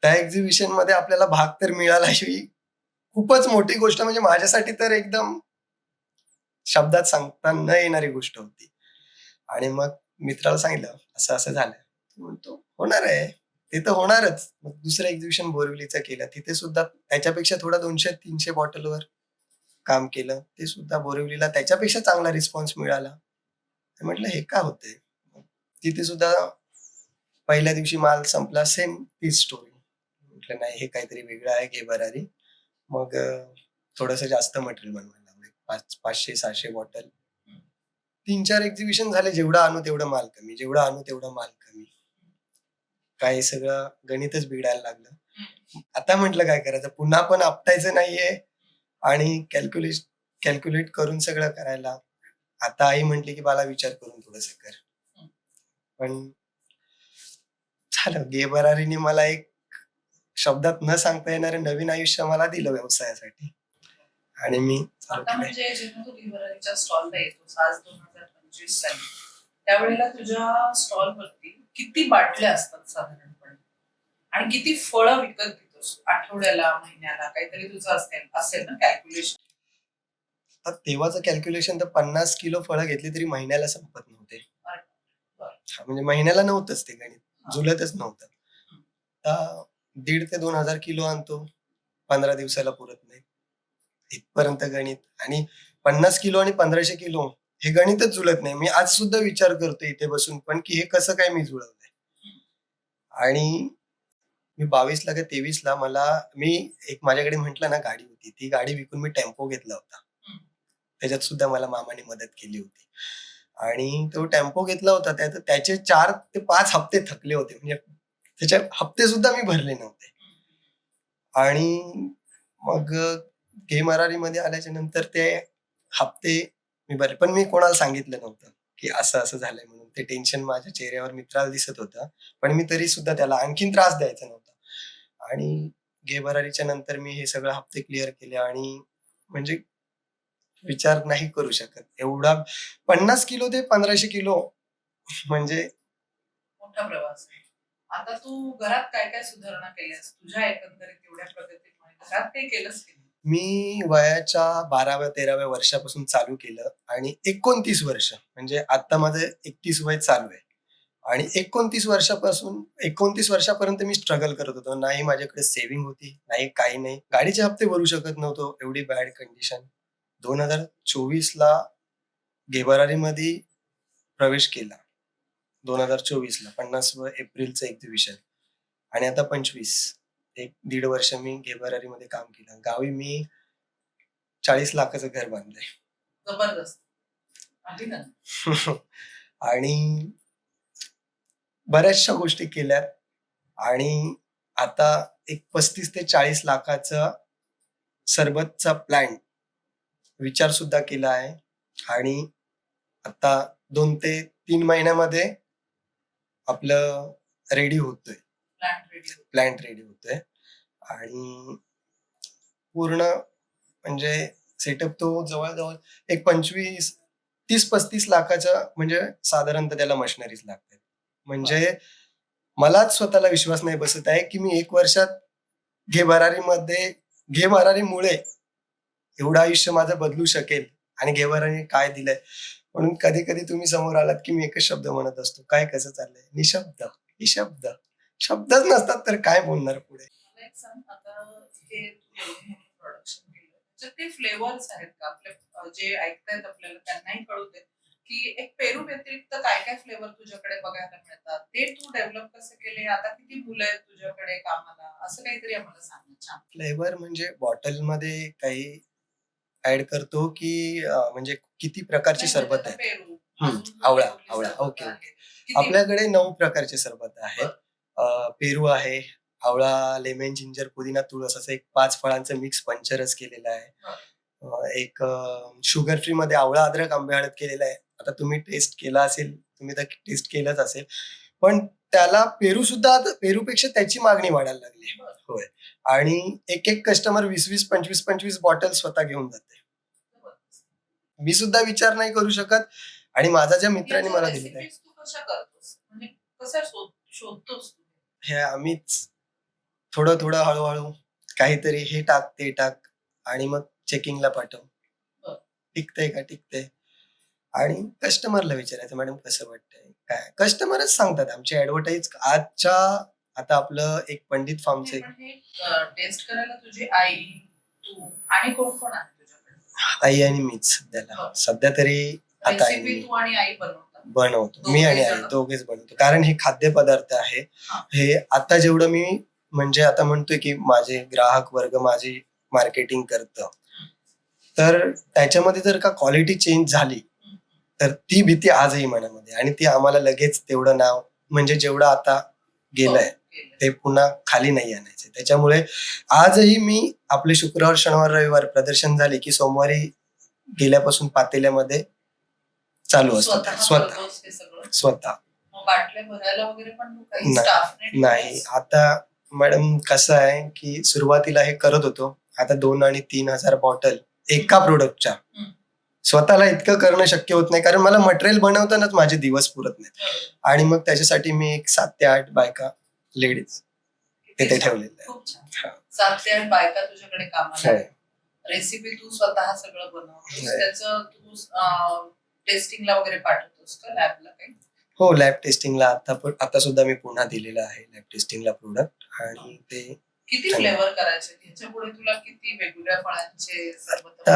त्या एक्झिबिशनमध्ये आपल्याला भाग तर मिळाला ही खूपच मोठी गोष्ट म्हणजे माझ्यासाठी तर एकदम शब्दात सांगता न येणारी गोष्ट होती. आणि मग मित्राला सांगितलं, असं-असं झालं. तो म्हणतो, "होणार आहे. ते तर होणारच." मग दुसरं एक्झिबिशन बोरिवलीचं केलं. तिथे सुद्धा त्याच्यापेक्षा थोडा 200-300 बॉटलवर काम केलं. ते सुद्धा बोरिवलीला त्याच्यापेक्षा चांगला रिस्पॉन्स मिळाला. तर म्हटलं हे का होतंय? तिथे सुद्धा पहिल्या दिवशी माल संपला. सेम तीच स्टोरी. म्हटलं नाही हे काहीतरी वेगळं आहे घे भरारी. मग थोडंसं जास्त मटेरियल बनवायला लागले. 500-600 बॉटल. 3-4 एक्झिबिशन झाले. जेवढं आणू तेवढं माल कमी, जेवढं आणू तेवढं माल कमी. काय सगळं गणितच बिघडायला लागलं. आता म्हटलं काय करायचं? पुन्हा पण आपटायचं नाहीये आणि कॅल्क्युलेट करून सगळं करायला. आता आई म्हटली, की "मला विचार करून थोडंसं कर." पण झालं. घे भरारीने मला एक शब्दात न सांगता येणारं नवीन आयुष्य मला दिलं व्यवसायासाठी आणि मी चालू आता केलंय. म्हणजे जेव्हा तू घे स्टॉलला येतोस आज 2025 साली, त्यावेळेला तुझ्या स्टॉलवरती किती बाटल्या असतात साधारणपणे? आणि किती फळं विकत घेतोस? आठवड्याला, महिन्याला काहीतरी तुझं असेल असेल ना कॅल्क्युलेशन? तर तेव्हाचं कॅल्क्युलेशन तर 50 किलो फळं घेतली तरी महिन्याला संपत नव्हते. म्हणजे महिन्याला नव्हतंच ते गणित. जुळतच नव्हतं. आता 1,500 ते 2,000 किलो आणतो. 15 दिवसाला पुरत नाही. इथपर्यंत गणित आणि 50 किलो आणि 1500 किलो हे गणितच जुळत नाही. मी आज सुद्धा विचार करतोय इथे बसून पण, की हे कसं काय मी जुळवलंय? आणि मी 22ला का 23ला मी एक माझ्याकडे म्हटलं ना गाडी होती. ती गाडी विकून मी टेम्पो घेतला होता. त्याच्यात सुद्धा मला मामाने मदत केली होती. आणि तो टेम्पो घेतला होता त्याचे 4 ते 5 हप्ते थकले होते. म्हणजे त्याचे हप्ते सुद्धा मी भरले नव्हते. आणि मग घे भरारीमध्ये आल्याच्या नंतर ते हप्ते मी भरले. पण मी कोणाला सांगितलं नव्हतं, की असं-असं झालंय म्हणून. ते टेन्शन माझ्या चेहऱ्यावर मित्राला दिसत होतं. पण मी तरी सुद्धा त्याला आणखीन त्रास द्यायचा नव्हता. आणि घे भरारीच्या नंतर मी हे सगळे हप्ते क्लिअर केले आणि म्हणजे विचार नाही करू शकत. एवढा 50 किलो ते 1500 किलो म्हणजे मोठा प्रवास आहे. आता तू घरात काय-काय सुधारणा केल्यास? तुझ्या एकंदरीत एवढ्या प्रगतीमुळे घरात काही केलंस की नाही? मी वयाच्या 12व्या-13व्या वर्षापासून चालू केलं आणि 29 वर्ष म्हणजे आता माझं 31 वय चालू आहे. आणि 29 वर्षापर्यंत मी स्ट्रगल करत होतो. नाही माझ्याकडे सेव्हिंग होती, नाही काही नाही. गाडीचे हप्ते भरू शकत नव्हतो, एवढी बॅड कंडिशन. 2024ला गेबरारीमध्ये प्रवेश केला. 2024ला 50 एप्रिलचं एक्झिबिशन आणि आता 25 एक दीड वर्ष मी गेबरारीमध्ये काम केलं. गावी मी 40 लाखाचं घर बांधलंय. जबरदस्त. आहे ना? आणि बऱ्याचशा गोष्टी केल्यात आणि आता एक 35 ते 40 लाखाचा सरबतचा प्लॅन विचार सुद्धा केला आहे आणि आता 2 ते 3 महिन्यामध्ये आपलं रेडी होतोय. प्लॅन रेडी होतोय आणि पूर्ण म्हणजे सेटअप तो जवळजवळ एक 30-35 लाखाचा म्हणजे साधारणतः त्याला मशिनरीज लागतात. म्हणजे मलाच स्वतःला विश्वास नाही बसत आहे की मी 1 वर्षात घे भरारीमुळे एवढं आयुष्य माझं बदलू शकेल आणि घे भरारीने काय दिलंय. म्हणून कधी कधी तुम्ही समोर आलात की मी एकच शब्द म्हणत असतो, काय कसं चाललंय, निशब्द. शब्दच नसतात तर काय बोलणार पुढे. मला एक सांग, आता हे प्रोडक्शन केलं तर ते फ्लेवर्स आहेत का आपले जे ऐकतायत आपल्याला त्यांनाही कळू दे की एक पेरू व्यतिरिक्त काय काय फ्लेवर तुझ्याकडे बघायला मिळतात, ते तू डेव्हलप कसं केले, आता किती मुलं आहेत तुझ्याकडे कामाला, असं काहीतरी आम्हाला सांग ना. छान. फ्लेवर म्हणजे बॉटलमध्ये काही ऍड करतो की म्हणजे किती प्रकारची सरबत आहे. पेरू, आवळा. ओके. आपल्याकडे 9 प्रकारचे सरबत आहेत. पेरू आहे, आवळा, लेमन, जिंजर, पुदिना, तुळस असं एक 5 फळांचं मिक्स पंचरस केलेला आहे. एक शुगर फ्री मध्ये आवळा, अद्रक, आंबे हळद केलेला आहे. आता तुम्ही टेस्ट केला असेल, तुम्ही तर टेस्ट केलंच असेल, पण त्याला पेरूपेक्षा त्याची मागणी वाढायला लागली. होय. आणि एक कस्टमर 20 25 बॉटल स्वतः घेऊन जाते. मी सुद्धा विचार नाही करू शकत आणि माझा ज्या मित्राने मला दिलेला आहे, कशा करतोस, म्हणजे कशा शोधतोस तू? हे आम्हीच थोडं हळूहळू काहीतरी हे टाक ते टाक आणि मग चेकिंगला पाठव, टिकतंय आणि कस्टमरला विचारायचं, मॅडम कसं वाटतंय काय. कस्टमरच सांगतात. आमची ऍडव्हर्टाईज आता आपलं एक पंडित फार्मचे टेस्ट करायला तुझी आई, तू आणि कोण कोण आहे तुझ्याकडे? आई आणि मीच सध्या तरी. आता तू आणि आई बनवतो, मी आणि आई दोघेच बनवतो, कारण हे खाद्यपदार्थ आहे. हे आता जेवढं मी म्हणजे आता म्हणतोय की माझे ग्राहक वर्ग माझी मार्केटिंग करतं, तर त्याच्यामध्ये जर का क्वालिटी चेंज झाली तर ती भीती आजही मनामध्ये, आणि ती आम्हाला लगेच तेवढं नाव म्हणजे जेवढं आता गेलंय ते पुन्हा खाली नाही आणायचं. त्याच्यामुळे आजही मी आपले शुक्रवार, शनिवार, रविवार प्रदर्शन झाले की सोमवारी गेल्यापासून पातेल्यामध्ये चालू असतं स्वतः. नाही, आता मॅडम कसं आहे की सुरुवातीला हे करत होतो, आता 2 आणि 3,000 बॉटल एका प्रोडक्टच्या स्वतःला इतकं करणं शक्य होत नाही, कारण मला मटेरियल बनवतानाच माझे दिवस पुरत नाहीत. आणि मग त्याच्यासाठी मी एक 7 ते 8 बायका लेडीज तिथे ठेवलेल्या आहेत. 7 ते 8 बायका तुझ्याकडे कामाला. रेसिपी तू स्वतः सगळं बनवतोस, त्याचं तू टेस्टिंगला वगैरे पाठवतोस का लॅबला काही? हो, लॅब टेस्टिंगला आता सुद्धा मी पुन्हा दिलेलं आहे लॅब टेस्टिंगला प्रोडक्ट. आणि ते किती फ्लेवर करायचे ह्याच्या पुढे तुला, किती वेगवेगळ्या फळांचे सरबत?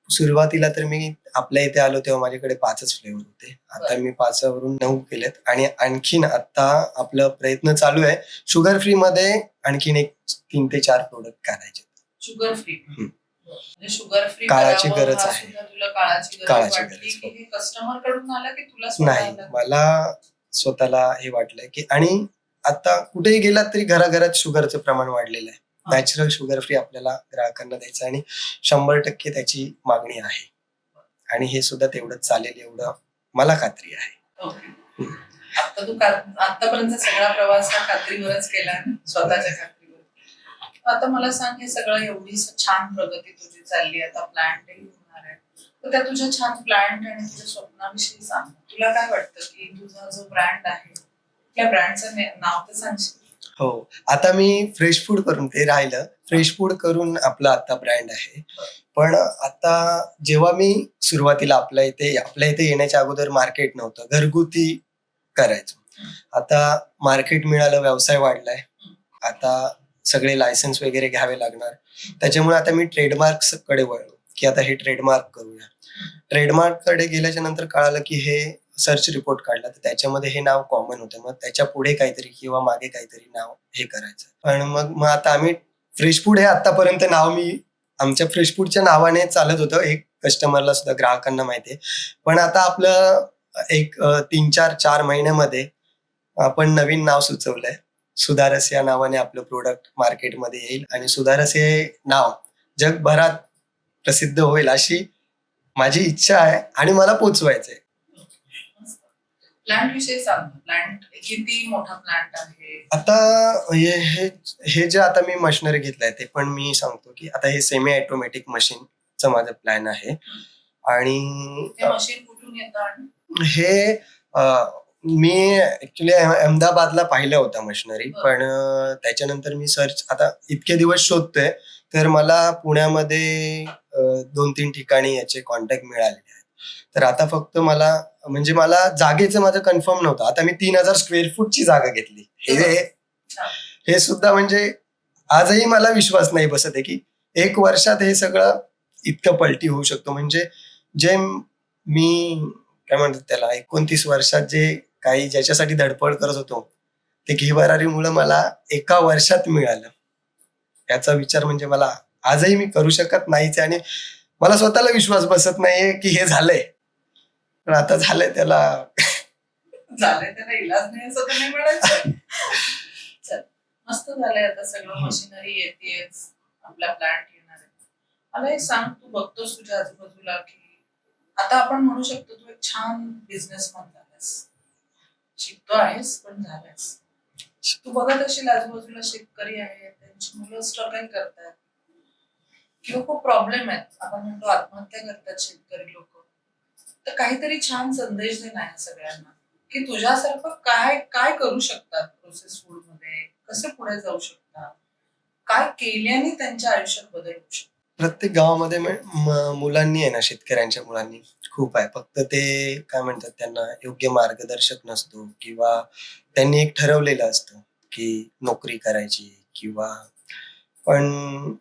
सुरुवातीला तर मी आपल्या इथे आलो तेव्हा माझ्याकडे 5च फ्लेवर होते. आता मी 5वरून 9 केलेत आणि आणखीन आता आपला प्रयत्न चालू आहे शुगर फ्री मध्ये आणखीन एक 3 ते 4 प्रोडक्ट करायचे. शुगर फ्री म्हणजे शुगर फ्री काळाची गरज आहे. तुला काळाची गरज कस्टमर कडून आला की तुला? नाही, मला स्वतःला हे वाटलंय की, आणि आता कुठेही गेलात तरी घराघरात शुगरचं प्रमाण वाढलेलं आहे. नॅचरल शुगर फ्री आपल्याला ग्राहकांना द्यायचं आणि 100% त्याची मागणी आहे आणि हे सुद्धा तेवढंच चालेल एवढं मला खात्री आहे. आता तू आतापर्यंत सगळा प्रवास हा खात्रीवरच केला, स्वतःच्या खात्रीवर. आता मला सांग, हे सगळं एवढी छान प्रगती तुझी चालली, आता प्लांटही होणार आहे, तर त्या तुझ्या छान प्लांट आणि तुझ्या स्वप्नाविषयी सांग. तुला काय वाटतं की तुझा जो ब्रँड आहे त्या ब्रँडचं नाव तर सांगशील? हो, आता मी फ्रेश फूड करून, ते राहिलं, फ्रेश फूड करून आपला आता ब्रँड आहे. पण आता जेव्हा मी सुरुवातीला आपल्या इथे येण्याच्या अगोदर मार्केट नव्हतं, घरगुती करायचो. आता मार्केट मिळालं, व्यवसाय वाढलाय, आता सगळे लायसन्स वगैरे घ्यावे लागणार. त्याच्यामुळे आता मी ट्रेडमार्क्स कडे वळलो, की आता हे ट्रेडमार्क करूया. ट्रेडमार्क कडे गेल्याच्या नंतर कळालं की हे सर्च रिपोर्ट काढला तर त्याच्यामध्ये हे नाव कॉमन होतं, मग त्याच्या पुढे काहीतरी किंवा मागे काहीतरी नाव हे करायचं. पण मग आता आम्ही फ्रेश फूड हे आतापर्यंत नाव मी आमच्या फ्रेश फूडच्या नावाने चालत होतं, एक कस्टमरला सुद्धा, ग्राहकांना माहितीये. पण आता आपलं एक 3-4 महिन्यामध्ये आपण नवीन नाव सुचवलंय. सुधारस या नावाने आपलं प्रोडक्ट मार्केटमध्ये येईल आणि सुधारस हे नाव जगभरात प्रसिद्ध होईल अशी माझी इच्छा आहे आणि मला पोचवायचंय. प्लांट विषयी सांग. प्लांट किती मोठा प्लांट आहे? आता हे जे आता मी मशिनरी घेतलंय ते पण मी सांगतो की आता हे सेमी ऑटोमॅटिक मशीनचं माझं प्लॅन आहे. आणि हे मशीन कुठून येतं? आणि हे मी ऍक्च्युली अहमदाबादला पाहिलं होतं मशिनरी, पण त्याच्यानंतर मी सर्च आता इतके दिवस शोधतोय तर मला पुण्यामध्ये 2-3 ठिकाणी याचे कॉन्टॅक्ट मिळालेले आहेत. तर आता फक्त मला म्हणजे मला जागेचं माझं कन्फर्म नव्हतं. आता मी 3,000 स्क्वेअर फूटची जागा घेतली. हे सुद्धा म्हणजे आजही मला विश्वास नाही बसत आहे की 1 वर्षात हे सगळं इतकं पलटी होऊ शकतो. म्हणजे जे मी काय म्हणतात त्याला 29 वर्षात जे काही ज्याच्यासाठी धडपड करत होतो ते घीभरारीमुळे मला 1 वर्षात मिळालं. याचा विचार म्हणजे मला आजही मी करू शकत नाहीच आणि मला स्वतःला विश्वास बसत नाहीये की हे झालंय. पण आता झालंय त्याला झालंय त्याला इलाज नाही असं तर नाही म्हणायचं. चल, मस्त झालंय. आता सगळं मशिनरी येतेच, आपला प्लांट येणार आहे. मला एक सांग, तू बघतोस तुझ्या आजूबाजूला की आता आपण म्हणू शकतो तू एक छान बिझनेसमॅन झालास, शिकतो आहेस पण झालास. तू बघत असेल आजूबाजूला शेतकरी आहेत, त्यांची मुलं स्ट्रगल करतात किंवा खूप प्रॉब्लेम आहेत, आपण म्हणतो आत्महत्या करतात शेतकरी लोक. तर काहीतरी छान संदेश दे ना सगळ्यांना की तुझ्यासारखं काय काय करू शकतात प्रोसेस फूड मध्ये, कसे पुढे जाऊ शकतात, काय केल्याने त्यांच्या आयुष्यात बदल होऊ शकतो. प्रत्येक गावामध्ये मुलांनी आहे ना, शेतकऱ्यांच्या मुलांनी खूप आहे. फक्त ते काय म्हणतात त्यांना योग्य मार्गदर्शक नसतो किंवा त्यांनी एक ठरवलेलं असतं की नोकरी करायची किंवा पण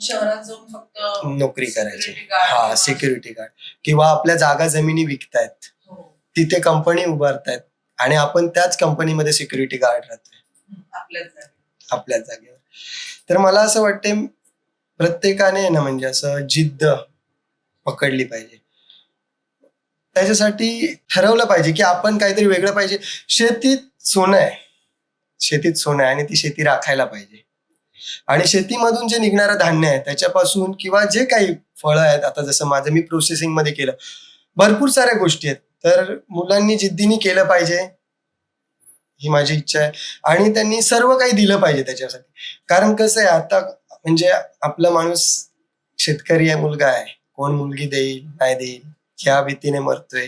शहरात जाऊन फक्त नोकरी करायची. security guard हा, किंवा- सिक्युरिटी गार्ड किंवा आपल्या जागा जमिनी विकतायत, हो, तिथे कंपनी उभारतायत आणि आपण त्याच कंपनीमध्ये सिक्युरिटी गार्ड राहतोय आपल्याच जागी. आपल्याच जागेवर. तर मला असं वाटते प्रत्येकाने आहे ना, म्हणजे असं जिद्द पकडली पाहिजे. त्याच्यासाठी ठरवलं पाहिजे की आपण काहीतरी वेगळं पाहिजे. शेतीत सोनं आहे, शेतीत सोनं आहे आणि ती शेती राखायला पाहिजे. आणि शेतीमधून जे निघणारं धान्य आहे त्याच्यापासून किंवा जे काही फळं आहेत, आता जसं माझं मी प्रोसेसिंग मध्ये केलं, भरपूर साऱ्या गोष्टी आहेत. तर मुलांनी जिद्दीने केलं पाहिजे ही माझी इच्छा आहे आणि त्यांनी सर्व काही दिलं पाहिजे त्याच्यासाठी. कारण कसं आहे आता, म्हणजे आपला माणूस शेतकरी आहे, मुलगा आहे, कोण मुलगी देईल नाही देईल ह्या भीतीने मरतोय.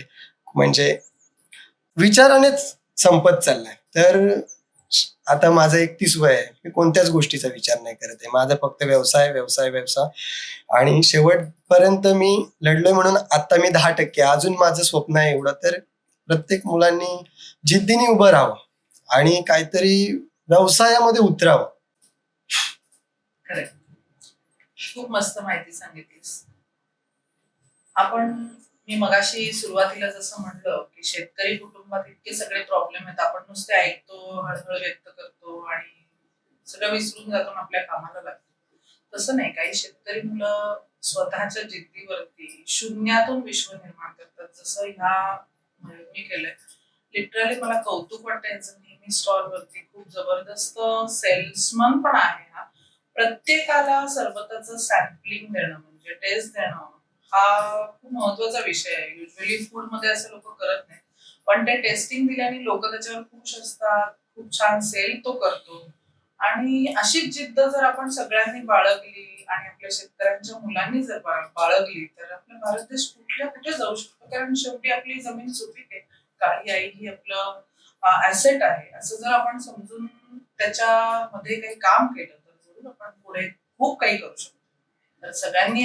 म्हणजे विचारानेच संपत चाललाय. तर आता माझं 31 वय आहे, मी कोणत्याच गोष्टीचा विचार नाही करत आहे. माझा फक्त व्यवसाय व्यवसाय व्यवसाय आणि शेवटपर्यंत मी लढलोय म्हणून आता मी 10%, अजून माझं स्वप्न आहे एवढं. तर प्रत्येक मुलांनी जिद्दीने उभं राहावं आणि काहीतरी व्यवसायामध्ये उतरावं. करेक्ट. खूप मस्त माहिती सांगितलीस. आपण, मी मगाशी सुरुवातीला जसं म्हणलं की शेतकरी कुटुंबात इतके सगळे प्रॉब्लेम आहेत, आपण नुसते ऐकतो, हळहळ व्यक्त करतो आणि सगळं विसरून जातो आणि आपल्या कामाला लागतो. तसं नाही, काही शेतकरी मुलं स्वतःच्या जिद्दीवरती शून्यातून विश्व निर्माण करतात, जसं ह्या मी केलंय. लिटरली मला कौतुक वाटतं यांचं. नेहमी स्टॉल वरती खूप जबरदस्त सेल्समन पण आहे हा. प्रत्येकाला सरबताचं सॅम्पलिंग देणं म्हणजे टेस्ट देणं हा खूप महत्वाचा विषय आहे. युजली फूड मध्ये असं लोक करत नाही, पण ते टेस्टिंग दिल्याने लोक त्याच्यावर खुश असतात, खूप छान सेल तो करतो. आणि अशीच जिद्द जर आपण सगळ्यांनी बाळगली आणि आपल्या शेतकऱ्यांच्या मुलांनी जर बाळगली तर आपला भारत देश कुठल्या कुठे जाऊ शकतो. कारण शेवटी आपली जमीन सुपीक आहे, काळी आई ही आपलं ऍसेट आहे, असं जर आपण समजून त्याच्यामध्ये काही काम केलं तर जरूर आपण पुढे खूप काही करू शकतो. तर सगळ्यांनी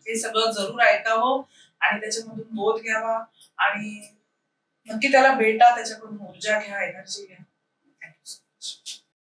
हे सगळं जरूर ऐकावं आणि त्याच्यामधून बोध घ्यावा आणि नक्की त्याला भेटा, त्याच्याकडून ऊर्जा घ्या, एनर्जी घ्या. Thank you so much.